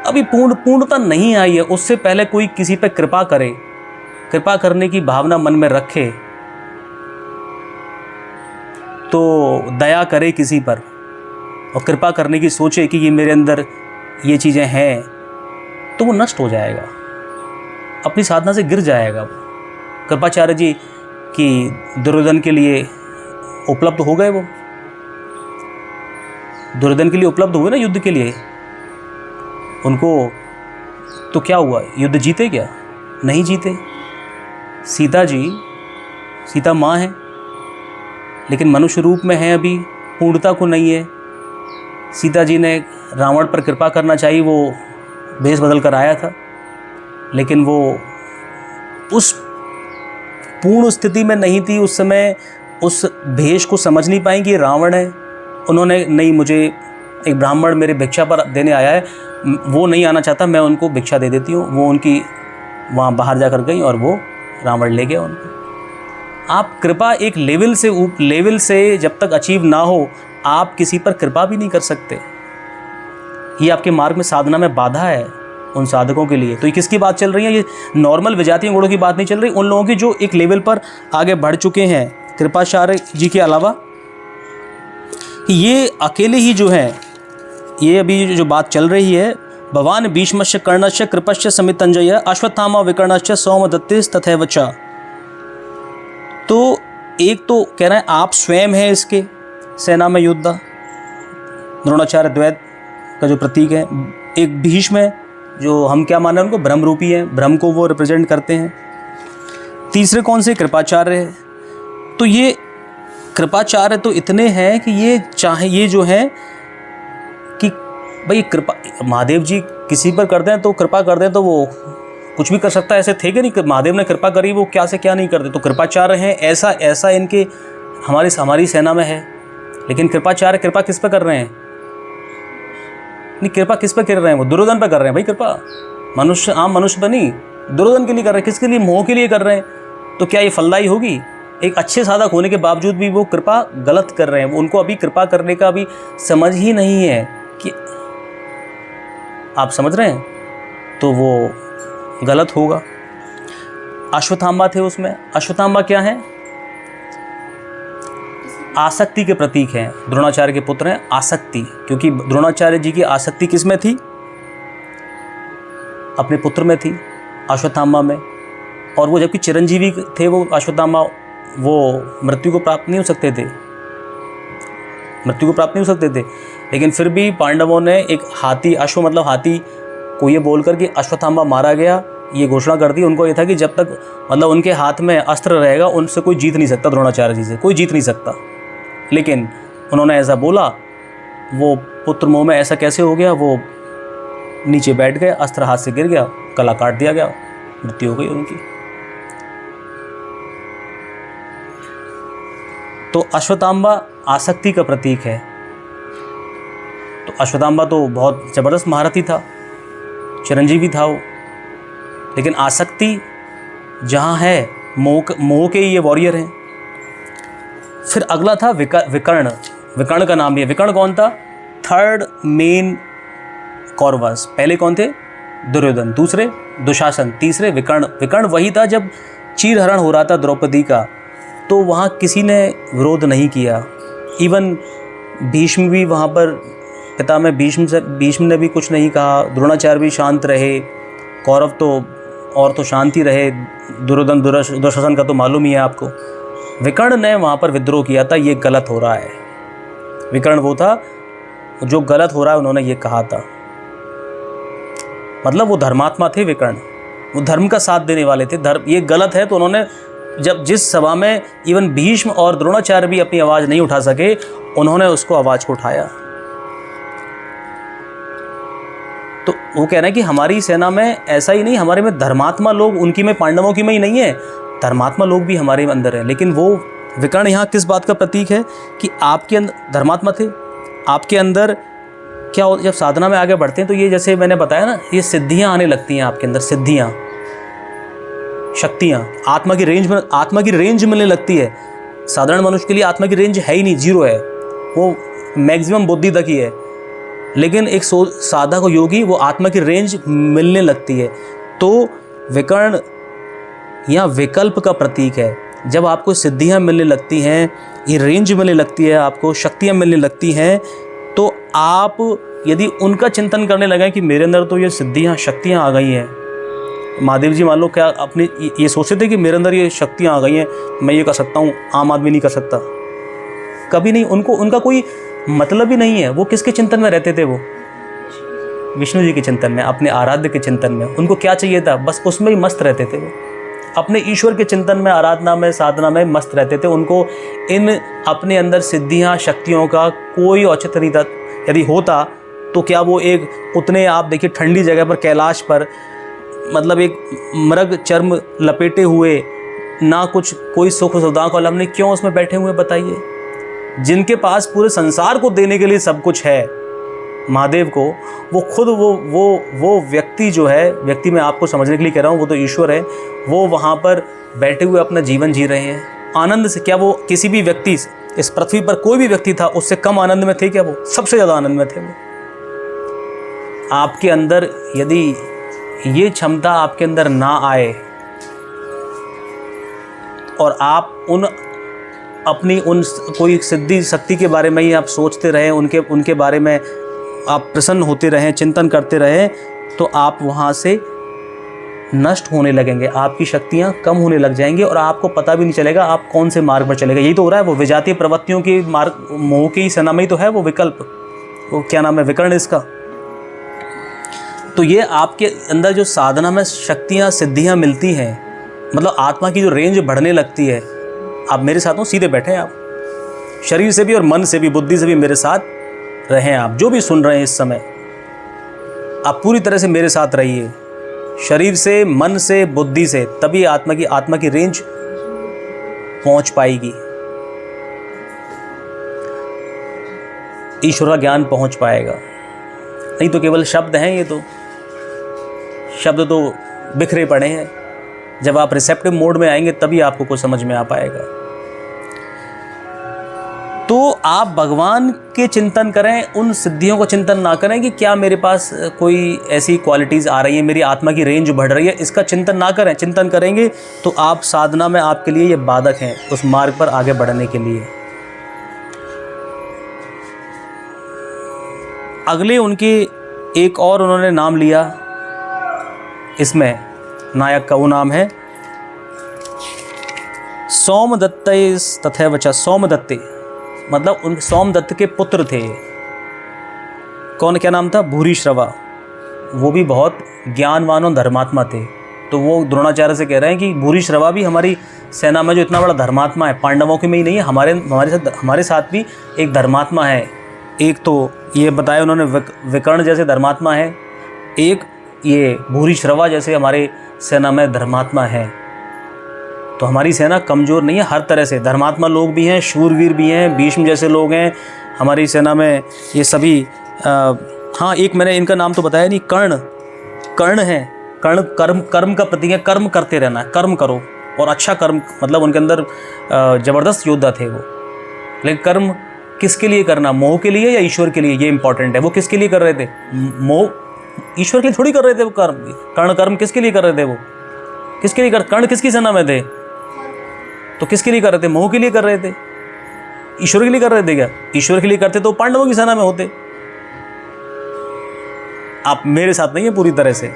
[SPEAKER 1] अभी पूर्णता नहीं आई है, उससे पहले कोई किसी पर कृपा करे, कृपा करने की भावना मन में रखे, तो दया करे किसी पर और कृपा करने की सोचे कि ये मेरे अंदर ये चीज़ें हैं, तो वो नष्ट हो जाएगा, अपनी साधना से गिर जाएगा। वो कृपाचार्य जी की दुर्योधन के लिए उपलब्ध हो गए, वो दुर्योधन के लिए उपलब्ध हुए ना युद्ध के लिए, उनको तो क्या हुआ, युद्ध जीते क्या? नहीं जीते। सीता जी, सीता माँ है लेकिन मनुष्य रूप में है अभी, पूर्णता को नहीं है। सीता जी ने रावण पर कृपा करना चाहिए, वो भेष बदल कर आया था, लेकिन वो उस पूर्ण स्थिति में नहीं थी उस समय, उस भेष को समझ नहीं पाई कि रावण है। उन्होंने नहीं, मुझे एक ब्राह्मण मेरे भिक्षा पर देने आया है, वो नहीं आना चाहता, मैं उनको भिक्षा दे देती हूँ। वो उनकी वहाँ बाहर जाकर गई और वो रावण ले गया उनको। आप कृपा एक लेवल से जब तक अचीव ना हो, आप किसी पर कृपा भी नहीं कर सकते। ये आपके मार्ग में, साधना में बाधा है उन साधकों के लिए। तो ये किसकी बात चल रही है? ये नॉर्मल विजातीय गुणों की बात नहीं चल रही, उन लोगों की जो एक लेवल पर आगे बढ़ चुके हैं। कृपाचार्य जी के अलावा ये अकेले ही जो हैं, ये अभी जो बात चल रही है, भवान भीष्मश्च कर्णश्च कृपश्च समितंजय अश्वत्थामा विकर्णश्च सौमदत्तिस् तथैव च। तो एक तो कह रहे हैं आप स्वयं हैं इसके सेना में योद्धा, द्रोणाचार्य द्वैत का जो प्रतीक है। एक भीष्म है, जो हम क्या माने उनको, ब्रह्म रूपी है, ब्रह्म को वो रिप्रेजेंट करते हैं। तीसरे कौन से? कृपाचार्य है। तो ये कृपाचार्य तो इतने हैं कि ये जो है कि भाई कृपा, महादेव जी किसी पर करते हैं तो कृपा कर दें तो वो कुछ भी कर सकता है, ऐसे थे कि नहीं, महादेव ने कृपा करी, वो क्या से क्या नहीं करते। तो कृपाचार्य हैं, ऐसा इनके हमारी सेना में है। लेकिन कृपाचार्य कृपा किस पर कर रहे हैं? नहीं, कृपा किस पर कर रहे हैं? वो दुर्योधन पर कर रहे हैं भाई कृपा, मनुष्य, आम मनुष्य पर नहीं, दुर्योधन के लिए कर रहे हैं। किसके लिए? मोह के लिए कर रहे हैं। तो क्या ये फलदायी होगी? एक अच्छे साधक होने के बावजूद भी वो कृपा गलत कर रहे हैं। उनको अभी कृपा करने का अभी समझ ही नहीं है कि आप समझ रहे हैं, तो वो गलत होगा। अश्वत्थामा थे उसमें। अश्वत्थामा क्या है? आसक्ति के प्रतीक हैं। द्रोणाचार्य के पुत्र हैं, आसक्ति। क्योंकि द्रोणाचार्य जी की आसक्ति किस में थी? अपने पुत्र में थी, अश्वत्थामा में। और वो जबकि चिरंजीवी थे, वो अश्वत्थामा, वो मृत्यु को प्राप्त नहीं हो सकते थे, लेकिन फिर भी पांडवों ने एक हाथी, अश्व मतलब हाथी को ये बोलकर कि अश्वत्थामा मारा गया, ये घोषणा कर दी। उनको ये था कि जब तक मतलब उनके हाथ में अस्त्र रहेगा, उनसे कोई जीत नहीं सकता, द्रोणाचार्य जी से कोई जीत नहीं सकता। लेकिन उन्होंने ऐसा बोला, वो पुत्र मोह में ऐसा कैसे हो गया, वो नीचे बैठ गए, अस्त्र हाथ से गिर गया, गला काट दिया गया, मृत्यु हो गई उनकी। तो अश्वत्थामा आसक्ति का प्रतीक है। तो अश्वत्थामा तो बहुत जबरदस्त महारथी था, चिरंजीवी था वो, लेकिन आसक्ति जहाँ है, मोह के ये वॉरियर हैं। फिर अगला था विकर्ण। विकर्ण का नाम भी है। विकर्ण कौन था? Third main Kauravas. पहले कौन थे? दुर्योधन, दूसरे दुशासन, तीसरे विकर्ण। विकर्ण वही था जब चीरहरण हो रहा था द्रौपदी का, तो वहाँ किसी ने विरोध नहीं किया। इवन भीष्म भी वहाँ पर, पितामह भीष्म ने भी कुछ नहीं कहा। द्रोणाचार्य भी शांत रहे। कौरव तो शांति रहे। दुर्योधन दुशासन का तो मालूम ही है आपको। विकर्ण ने वहाँ पर विद्रोह किया था, ये गलत हो रहा है। विकर्ण वो था जो गलत हो रहा है, उन्होंने ये कहा था। मतलब वो धर्मात्मा थे विकर्ण, वो धर्म का साथ देने वाले थे। धर्म ये गलत है, तो उन्होंने जब जिस सभा में इवन भीष्म और द्रोणाचार्य भी अपनी आवाज़ नहीं उठा सके, उन्होंने उसको आवाज़ को उठाया। तो वो कह रहे हैं कि हमारी सेना में ऐसा ही नहीं, हमारे में धर्मात्मा लोग, उनकी में, पांडवों की में ही नहीं है, धर्मात्मा लोग भी हमारे अंदर हैं। लेकिन वो विकर्ण यहाँ किस बात का प्रतीक है कि आपके अंदर धर्मात्मा थे, आपके अंदर क्या हो, जब साधना में आगे बढ़ते हैं तो ये जैसे मैंने बताया ना, ये सिद्धियाँ आने लगती हैं आपके अंदर, सिद्धियाँ, शक्तियाँ, आत्मा की रेंज मिलने लगती है। साधारण मनुष्य के लिए आत्मा की रेंज है ही नहीं, जीरो है, वो मैक्सिमम बुद्धि तक ही है। लेकिन एक साधक योगी, वो आत्मा की रेंज मिलने लगती है। तो विकर्ण यहाँ विकल्प का प्रतीक है। जब आपको सिद्धियाँ मिलने लगती हैं, ये रेंज मिलने लगती है, आपको शक्तियाँ मिलने लगती हैं, तो आप यदि उनका चिंतन करने लगे कि मेरे अंदर तो ये सिद्धियाँ, शक्तियाँ आ गई हैं। महादेव जी मान लो क्या अपने ये सोचते थे कि मेरे अंदर ये शक्तियाँ आ गई हैं, मैं ये कर सकता हूँ, आम आदमी नहीं कर सकता, कभी नहीं। उनका कोई मतलब ही नहीं है। वो किसके चिंतन में रहते थे? वो विष्णु जी के चिंतन में, अपने आराध्य के चिंतन में। उनको क्या चाहिए था? बस उसमें ही मस्त रहते थे वो। अपने ईश्वर के चिंतन में, आराधना में, साधना में मस्त रहते थे। उनको इन अपने अंदर सिद्धियां, शक्तियों का कोई औचित्य नहीं था। यदि होता तो क्या वो एक उतने, आप देखिए ठंडी जगह पर, कैलाश पर, मतलब एक मृग चर्म लपेटे हुए, ना कुछ कोई सुख सुविधाओं का आलम नहीं, क्यों उसमें बैठे हुए बताइए? जिनके पास पूरे संसार को देने के लिए सब कुछ है, महादेव को, वो खुद वो व्यक्ति जो है, व्यक्ति मैं आपको समझने के लिए कह रहा हूँ, वो तो ईश्वर है, वो वहाँ पर बैठे हुए अपना जीवन जी रहे हैं आनंद से। क्या वो किसी भी व्यक्ति, इस पृथ्वी पर कोई भी व्यक्ति था, उससे कम आनंद में थे क्या? वो सबसे ज़्यादा आनंद में थे। वो आपके अंदर यदि ये क्षमता आपके अंदर ना आए और आप अपनी उन कोई सिद्धि शक्ति के बारे में ही आप सोचते रहें, उनके बारे में आप प्रसन्न होते रहें, चिंतन करते रहें, तो आप वहाँ से नष्ट होने लगेंगे, आपकी शक्तियाँ कम होने लग जाएंगी और आपको पता भी नहीं चलेगा आप कौन से मार्ग पर चलेगा। यही तो हो रहा है, वो विजातीय प्रवृत्तियों की मार्ग, मोह की ही सेना में ही तो है वो विकल्प, वो क्या नाम है, विकर्ण इसका। तो ये आपके अंदर जो साधना में शक्तियाँ, सिद्धियाँ मिलती हैं, मतलब आत्मा की जो रेंज बढ़ने लगती है। आप मेरे साथ हो, सीधे बैठे हैं आप, शरीर से भी और मन से भी, बुद्धि से भी मेरे साथ रहें। आप जो भी सुन रहे हैं इस समय, आप पूरी तरह से मेरे साथ रहिए, शरीर से, मन से, बुद्धि से, तभी आत्मा की रेंज पहुंच पाएगी, ईश्वर का ज्ञान पहुंच पाएगा। नहीं तो केवल शब्द हैं, ये तो शब्द तो बिखरे पड़े हैं। जब आप रिसेप्टिव मोड में आएंगे तभी आपको कुछ समझ में आ पाएगा। तो आप भगवान के चिंतन करें, उन सिद्धियों को चिंतन ना करें कि क्या मेरे पास कोई ऐसी क्वालिटीज़ आ रही है, मेरी आत्मा की रेंज बढ़ रही है, इसका चिंतन ना करें। चिंतन करेंगे तो आप साधना में, आपके लिए ये बाधक हैं उस मार्ग पर आगे बढ़ने के लिए। अगले उनके एक और उन्होंने नाम लिया इसमें, नायक का वो नाम है सोमदत्त तथैवच। सोमदत्ते मतलब उन सोमदत्त के पुत्र थे। कौन, क्या नाम था? भूरिश्रवा। वो भी बहुत ज्ञानवान और धर्मात्मा थे। तो वो द्रोणाचार्य से कह रहे हैं कि भूरिश्रवा भी हमारी सेना में जो इतना बड़ा धर्मात्मा है, पांडवों के में ही नहीं है, हमारे साथ भी एक धर्मात्मा है। एक तो ये बताया उन्होंने विकर्ण जैसे धर्मात्मा है, एक ये भूरिश्रवा जैसे हमारे सेना में धर्मात्मा है। तो हमारी सेना कमज़ोर नहीं है, हर तरह से धर्मात्मा लोग भी हैं, शूरवीर भी हैं, भीष्म जैसे लोग हैं हमारी सेना में। ये सभी हाँ, एक मैंने इनका नाम तो बताया नहीं, कर्ण है। कर्ण कर्म का प्रतीक है, कर्म करते रहना है, कर्म करो और अच्छा कर्म, मतलब उनके अंदर ज़बरदस्त योद्धा थे वो। लेकिन कर्म किसके लिए करना? मोह के लिए या ईश्वर के लिए? ये इंपॉर्टेंट है। वो किसके लिए कर रहे थे? मोह, ईश्वर के लिए थोड़ी कर रहे थे वो कर्म। कर्म किसके लिए कर रहे थे? वो किसके लिए कर्ण किसकी सेना में थे? तो किसके लिए कर रहे थे? मोह के लिए कर रहे थे? ईश्वर के लिए कर रहे थे क्या? ईश्वर के लिए करते तो पांडवों की सेना में होते। आप मेरे साथ नहीं है पूरी तरह से।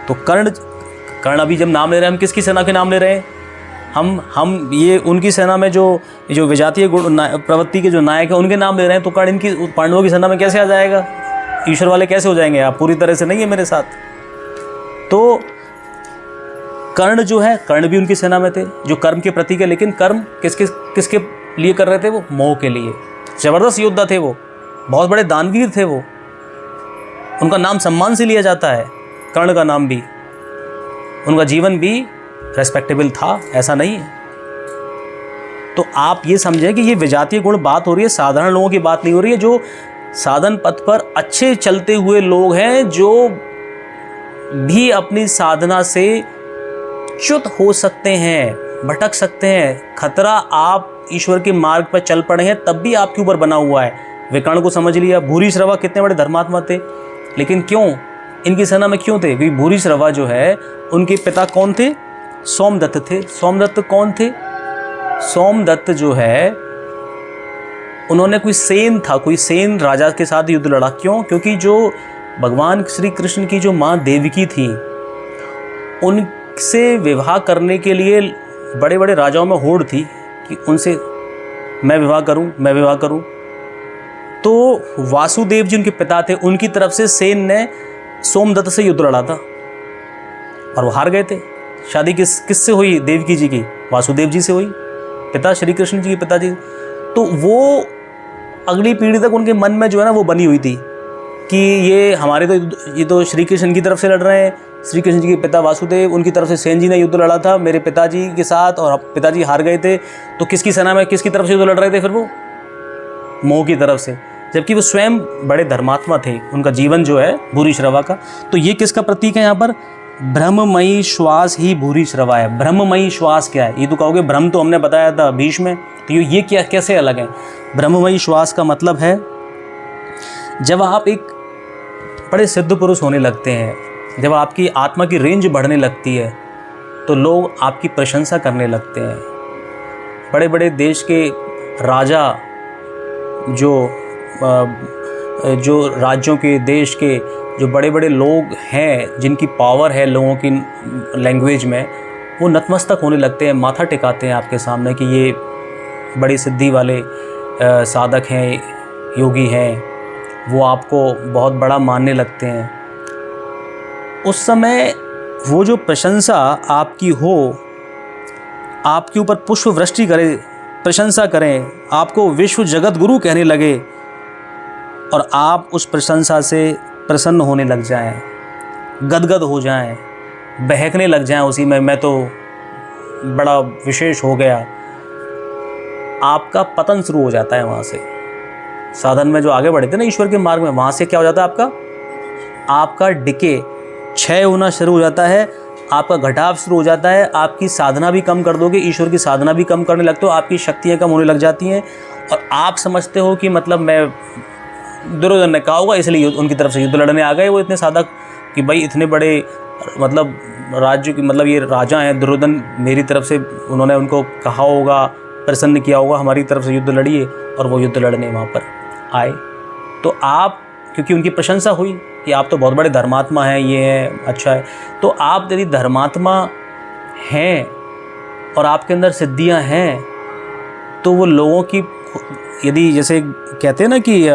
[SPEAKER 1] तो कर्ण अभी जब नाम ले रहे हैं, हम किसकी सेना के नाम ले रहे हैं? हम ये उनकी सेना में जो विजातीय गुण प्रवृत्ति के जो नायक है उनके नाम ले रहे हैं। तो कर्ण इनकी पांडवों की सेना में कैसे आ जाएगा? ईश्वर वाले कैसे हो जाएंगे? आप पूरी तरह से नहीं है मेरे साथ। तो कर्ण जो है, कर्ण भी उनकी सेना में थे, जो कर्म के प्रतीक है। लेकिन कर्म किसके लिए कर रहे थे? वो मोह के लिए। जबरदस्त योद्धा थे वो, बहुत बड़े दानवीर थे वो। उनका नाम सम्मान से लिया जाता है, कर्ण का नाम भी। उनका जीवन भी रेस्पेक्टेबल था, ऐसा नहीं है। तो आप ये समझें कि ये विजातीय गुण बात हो रही है, साधारण लोगों की बात नहीं हो रही है। जो साधन पथ पर अच्छे चलते हुए लोग हैं, जो भी अपनी साधना से च्युत हो सकते हैं, भटक सकते हैं। खतरा, आप ईश्वर के मार्ग पर चल पड़े हैं तब भी आपके ऊपर बना हुआ है। विकर्ण को समझ लिया। भूरिश्रवा कितने बड़े धर्मात्मा थे, लेकिन क्यों इनकी सेना में क्यों थे? क्योंकि भूरिश्रवा जो है, उनके पिता कौन थे? सोमदत्त थे। सोमदत्त कौन थे? सोमदत्त जो है, उन्होंने कोई सेन राजा के साथ युद्ध लड़ा। क्यों? क्योंकि जो भगवान श्री कृष्ण की जो माँ देवकी थी, उनसे विवाह करने के लिए बड़े बड़े राजाओं में होड़ थी कि उनसे मैं विवाह करूं। तो वासुदेव जी उनके पिता थे, उनकी तरफ से सेन ने सोमदत्त से युद्ध लड़ा था और वो हार गए थे। शादी किससे हुई देवकी जी की? वासुदेव जी से हुई, पिता श्री कृष्ण जी के पिताजी। तो वो अगली पीढ़ी तक उनके मन में जो है ना वो बनी हुई थी कि ये तो श्री कृष्ण की तरफ से लड़ रहे हैं, श्री कृष्ण जी के पिता वासुदेव, उनकी तरफ से सेन जी ने युद्ध लड़ा था मेरे पिताजी के साथ और पिताजी हार गए थे, तो किसकी सेना में किसकी तरफ से युद्ध लड़ रहे थे? फिर वो मोह की तरफ से, जबकि वो स्वयं बड़े धर्मात्मा थे, उनका जीवन जो है भूरि श्रवा का। तो ये किसका प्रतीक है यहाँ पर? ब्रह्ममयी श्वास ही भूरि श्रवा है। ब्रह्ममयी श्वास क्या है? ये तो कहोगे ब्रह्म तो हमने बताया था भीष्म में, तो ये क्या कैसे अलग है? ब्रह्ममयी श्वास का मतलब है जब आप एक बड़े सिद्ध पुरुष होने लगते हैं, जब आपकी आत्मा की रेंज बढ़ने लगती है, तो लोग आपकी प्रशंसा करने लगते हैं। बड़े बड़े देश के राजा जो राज्यों के, देश के जो बड़े बड़े लोग हैं, जिनकी पावर है लोगों की लैंग्वेज में, वो नतमस्तक होने लगते हैं, माथा टिकाते हैं आपके सामने कि ये बड़ी सिद्धि वाले साधक हैं, योगी हैं, वो आपको बहुत बड़ा मानने लगते हैं। उस समय वो जो प्रशंसा आपकी हो, आपके ऊपर पुष्प वृष्टि करे, प्रशंसा करें, आपको विश्व जगत गुरु कहने लगे और आप उस प्रशंसा से प्रसन्न होने लग जाएं, गदगद हो जाएं, बहकने लग जाएं उसी में, मैं तो बड़ा विशेष हो गया, आपका पतन शुरू हो जाता है। वहाँ से साधन में जो आगे बढ़े थे ना ईश्वर के मार्ग में, वहाँ से क्या हो जाता है? आपका डिके, क्षय होना शुरू हो जाता है, आपका घटाव शुरू हो जाता है, आपकी साधना भी कम कर दोगे, ईश्वर की साधना भी कम करने लगते हो, आपकी शक्तियाँ कम होने लग जाती हैं और आप समझते हो कि मतलब मैं दुर्योधन ने कहा होगा इसलिए उनकी तरफ से युद्ध लड़ने आ गए वो इतने साधक कि भाई इतने बड़े मतलब राज्य की, मतलब ये राजा हैं दुर्योधन, मेरी तरफ से उन्होंने उनको कहा होगा, प्रसन्न किया होगा, हमारी तरफ से युद्ध लड़िए, और वो युद्ध लड़ने वहाँ पर आए। तो आप, क्योंकि उनकी प्रशंसा हुई कि आप तो बहुत बड़े धर्मात्मा हैं, ये है, अच्छा है, तो आप यदि धर्मात्मा हैं और आपके अंदर सिद्धियां हैं, तो वो लोगों की, यदि जैसे कहते हैं ना कि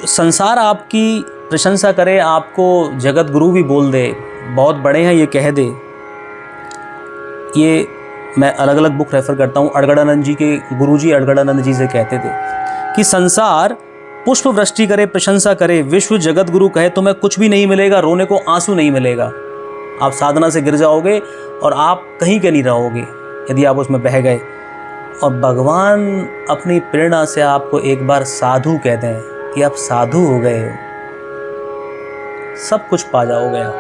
[SPEAKER 1] संसार आपकी प्रशंसा करे, आपको जगत गुरु भी बोल दे, बहुत बड़े हैं ये कह दे। ये मैं अलग अलग बुक रेफ़र करता हूँ। अड़गड़ानंद जी के गुरुजी अड़गड़ानंद जी से कहते थे कि संसार पुष्प वृष्टि करे, प्रशंसा करे, विश्व जगत गुरु कहे, तुम्हें कुछ भी नहीं मिलेगा, रोने को आंसू नहीं मिलेगा। आप साधना से गिर जाओगे और आप कहीं के नहीं रहोगे यदि आप उसमें बह गए। और भगवान अपनी प्रेरणा से आपको एक बार साधु कहते हैं कि आप साधु हो गए हो, सब कुछ पा जाओगे आप।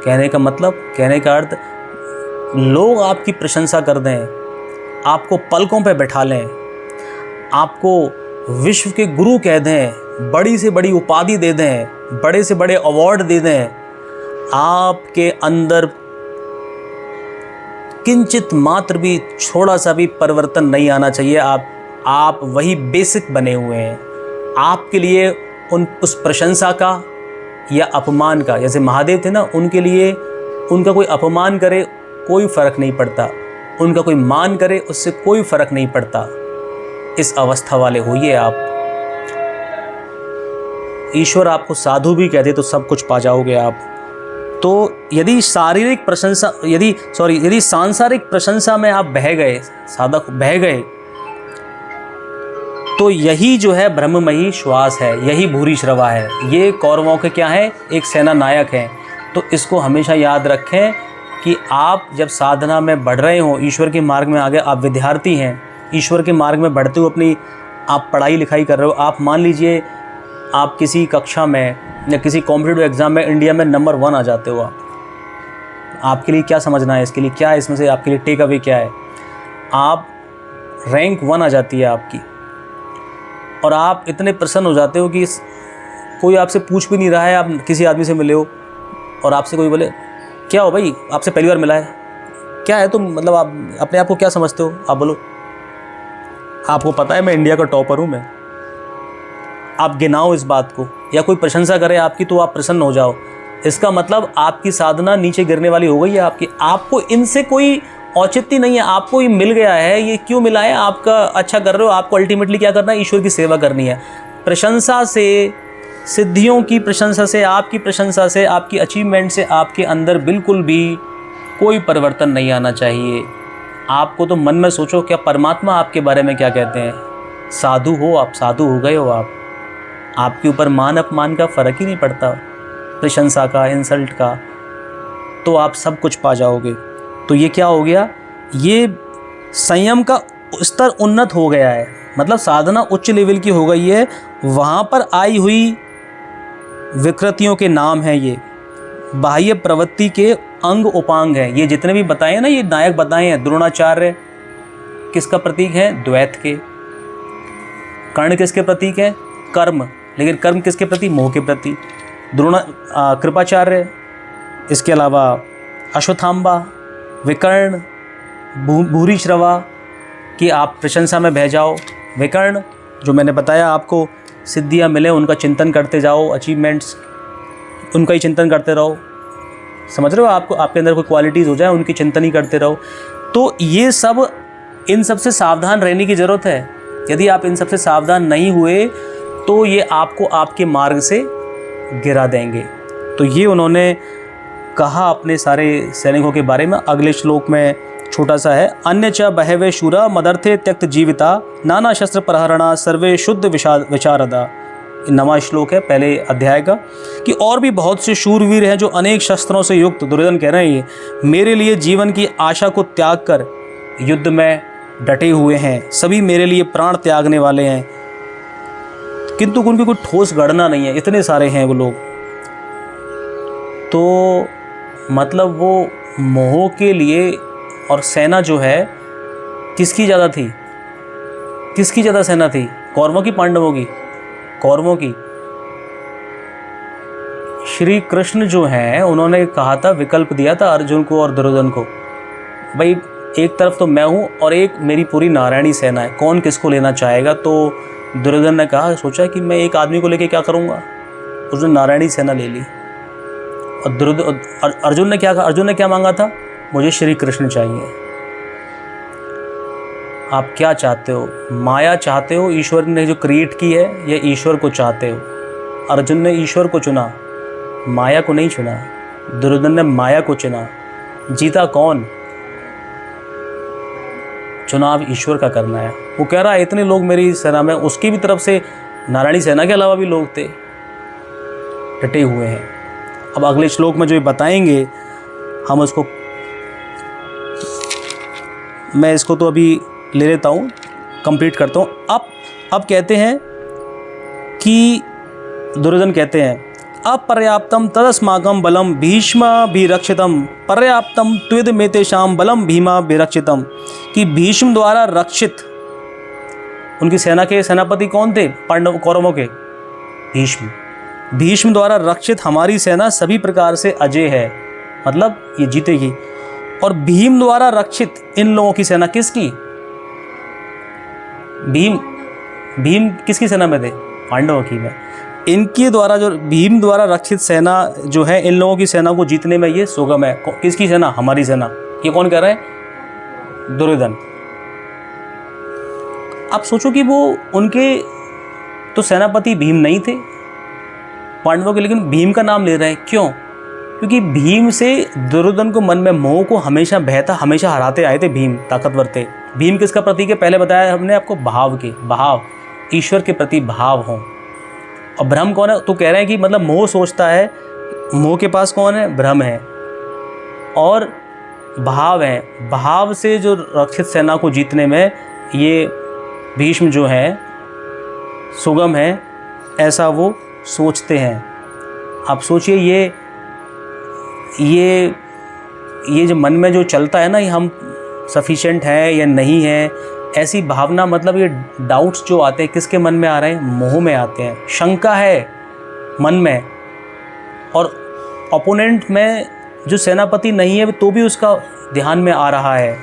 [SPEAKER 1] कहने का मतलब, कहने का अर्थ, लोग आपकी प्रशंसा कर दें, आपको पलकों पे बैठा लें, आपको विश्व के गुरु कह दें, बड़ी से बड़ी उपाधि दे दें, बड़े से बड़े अवार्ड दे दें, आपके अंदर किंचित मात्र भी, थोड़ा सा भी परिवर्तन नहीं आना चाहिए। आप वही बेसिक बने हुए हैं। आपके लिए उस प्रशंसा का या अपमान का, जैसे महादेव थे ना, उनके लिए उनका कोई अपमान करे कोई फ़र्क नहीं पड़ता, उनका कोई मान करे उससे कोई फ़र्क नहीं पड़ता। इस अवस्था वाले होइए आप। ईश्वर आपको साधु भी कहते तो सब कुछ पा जाओगे आप। तो यदि सांसारिक प्रशंसा में आप बह गए, साधक बह गए, तो यही जो है ब्रह्ममयी श्वास है, यही भूरि श्रवा है। ये कौरवों के क्या है? एक सेना नायक है। तो इसको हमेशा याद रखें कि आप जब साधना में बढ़ रहे हो, ईश्वर के मार्ग में आगे, आप विद्यार्थी हैं, ईश्वर के मार्ग में बढ़ते हुए अपनी आप पढ़ाई लिखाई कर रहे हो। आप मान लीजिए आप किसी कक्षा में या किसी कॉम्पिटिटिव एग्ज़ाम में इंडिया में नंबर 1 आ जाते हो। आपके लिए क्या समझना है, इसके लिए क्या है, इसमें से आपके लिए टेक अवे क्या है? आप रैंक 1 आ जाती है आपकी, और आप इतने प्रसन्न हो जाते हो कि कोई आपसे पूछ भी नहीं रहा है। आप किसी आदमी से मिले हो और आपसे कोई बोले, क्या हो भाई, आपसे पहली बार मिला है, क्या है तुम, मतलब आप अपने आप को क्या समझते हो? आप बोलो, आपको पता है मैं इंडिया का टॉपर हूँ मैं। आप गिनाओ इस बात को, या कोई प्रशंसा करे आपकी तो आप प्रसन्न हो जाओ। इसका मतलब आपकी साधना नीचे गिरने वाली हो गई है आपकी। आपको इनसे कोई औचित्य नहीं है, आपको ये मिल गया है। ये क्यों मिला है? आपका अच्छा कर रहे हो, आपको अल्टीमेटली क्या करना है? ईश्वर की सेवा करनी है। प्रशंसा से सिद्धियों की प्रशंसा से, आपकी प्रशंसा से, आपकी अचीवमेंट से आपके अंदर बिल्कुल भी कोई परिवर्तन नहीं आना चाहिए। आपको तो मन में सोचो, क्या परमात्मा आपके बारे में क्या कहते हैं? साधु हो आप, साधु हो गए हो आप। आपके ऊपर मान अपमान का फ़र्क ही नहीं पड़ता, प्रशंसा का, इंसल्ट का, तो आप सब कुछ पा जाओगे। तो ये क्या हो गया? ये संयम का स्तर उन्नत हो गया है, मतलब साधना उच्च लेवल की हो गई है। वहाँ पर आई हुई विकृतियों के नाम हैं ये, बाह्य प्रवृत्ति के अंग उपांग हैं। ये जितने भी बताए ना, ये नायक बताए हैं। द्रोणाचार्य किसका प्रतीक है? द्वैत के। कर्ण किसके प्रतीक है? कर्म। लेकिन कर्म किसके प्रति? मोह के प्रति। कृपाचार्य, इसके अलावा अश्वत्थाम्बा, विकर्ण, भूरिश्रवा कि आप प्रशंसा में बह जाओ। विकर्ण जो मैंने बताया आपको, सिद्धियां मिले उनका चिंतन करते जाओ, अचीवमेंट्स उनका ही चिंतन करते रहो। समझ रहे हो? आपको आपके अंदर कोई क्वालिटीज़ हो जाए, उनकी चिंतन ही करते रहो। तो ये सब, इन सब से सावधान रहने की ज़रूरत है। यदि आप इन सब से सावधान नहीं हुए तो ये आपको आपके मार्ग से गिरा देंगे। तो ये उन्होंने कहा अपने सारे सैनिकों के बारे में। अगले श्लोक में छोटा सा है, अन्य च बहवे शूरा मदर्थे त्यक्त जीविता नाना शस्त्र प्रहरणा सर्वे शुद्ध विचारदा। नवा श्लोक है पहले अध्याय का, कि और भी बहुत से शूरवीर हैं जो अनेक शस्त्रों से युक्त, दुर्योधन कह रहे हैं, ये मेरे लिए जीवन की आशा को त्याग कर युद्ध में डटे हुए हैं, सभी मेरे लिए प्राण त्यागने वाले हैं, किंतु उनकी कोई ठोस गणना नहीं है, इतने सारे हैं वो लोग। तो मतलब वो मोह के लिए, और सेना जो है किसकी ज़्यादा थी? किसकी ज़्यादा सेना थी? कौरवों की, पांडवों की? कौरवों की। श्री कृष्ण जो हैं उन्होंने कहा था, विकल्प दिया था अर्जुन को और दुर्योधन को, भाई एक तरफ तो मैं हूँ और एक मेरी पूरी नारायणी सेना है, कौन किसको लेना चाहेगा? तो दुर्योधन ने कहा, सोचा कि मैं एक आदमी को लेके क्या करूँगा, उसने नारायणी सेना ले ली। और अर्जुन ने क्या कहा? अर्जुन ने क्या मांगा था? मुझे श्री कृष्ण चाहिए। आप क्या चाहते हो? माया चाहते हो? ईश्वर ने जो क्रिएट की है, या ईश्वर को चाहते हो? अर्जुन ने ईश्वर को चुना, माया को नहीं चुना। दुर्योधन ने माया को चुना। जीता कौन? चुनाव ईश्वर का करना है। वो कह रहा है इतने लोग मेरी सेना में, उसकी भी तरफ से नारायणी सेना के अलावा भी लोग थे, डटे हुए हैं। अब अगले श्लोक में जो ये बताएंगे हम उसको, मैं इसको तो अभी ले लेता हूँ, कंप्लीट करता हूँ। अब कहते हैं कि दुर्योधन कहते हैं, अपर्याप्तम तदस्माकं बलम भीष्माभिरक्षितम पर्याप्तम त्विद मेतेषां बलम भीमाभिरक्षितम, कि भीष्म द्वारा रक्षित, उनकी सेना के सेनापति कौन थे? पांडव कौरवों के भीष्म। भीष्म द्वारा रक्षित हमारी सेना सभी प्रकार से अजय है, मतलब ये जीतेगी। और भीम द्वारा रक्षित इन लोगों की सेना किसकी? भीम किसकी सेना में थे? पांडवों की में। इनके द्वारा जो भीम द्वारा रक्षित सेना जो है, इन लोगों की सेना को जीतने में ये सुगम है। किसकी सेना? हमारी सेना। ये कौन कह रहा है? दुर्योधन। आप सोचो कि वो उनके तो सेनापति भीम नहीं थे पांडवों के, लेकिन भीम का नाम ले रहे हैं। क्यों? क्योंकि भीम से दुर्योधन को मन में मोह को हमेशा बहता, हमेशा हराते आए थे। भीम ताकतवर थे। भीम किसका प्रतीक है? पहले बताया हमने आपको, भाव के, भाव, ईश्वर के प्रति भाव हों। और ब्रह्म कौन है? तो कह रहे हैं कि मतलब मोह सोचता है, मोह के पास कौन है? ब्रह्म है। और भाव है, भाव से जो रक्षित सेना को जीतने में ये भीष्म जो है सुगम है, ऐसा वो सोचते हैं। आप सोचिए, ये जो मन में जो चलता है ना, ये हम सफिशिएंट है या नहीं है, ऐसी भावना, मतलब ये डाउट्स जो आते हैं, किसके मन में आ रहे हैं? मोह में आते हैं। शंका है मन में, और ओपोनेंट में जो सेनापति नहीं है तो भी उसका ध्यान में आ रहा है।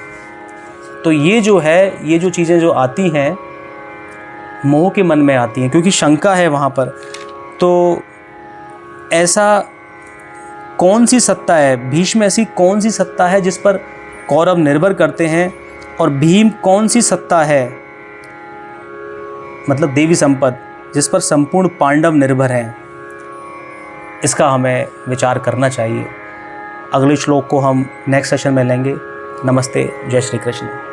[SPEAKER 1] तो ये जो है, ये जो चीज़ें जो आती हैं मोह के मन में आती हैं, क्योंकि शंका है वहाँ पर। तो ऐसा कौन सी सत्ता है? भीष्म ऐसी कौन सी सत्ता है जिस पर कौरव निर्भर करते हैं? और भीम कौन सी सत्ता है, मतलब देवी संपद, जिस पर संपूर्ण पांडव निर्भर हैं? इसका हमें विचार करना चाहिए। अगले श्लोक को हम नेक्स्ट सेशन में लेंगे। नमस्ते, जय श्री कृष्ण।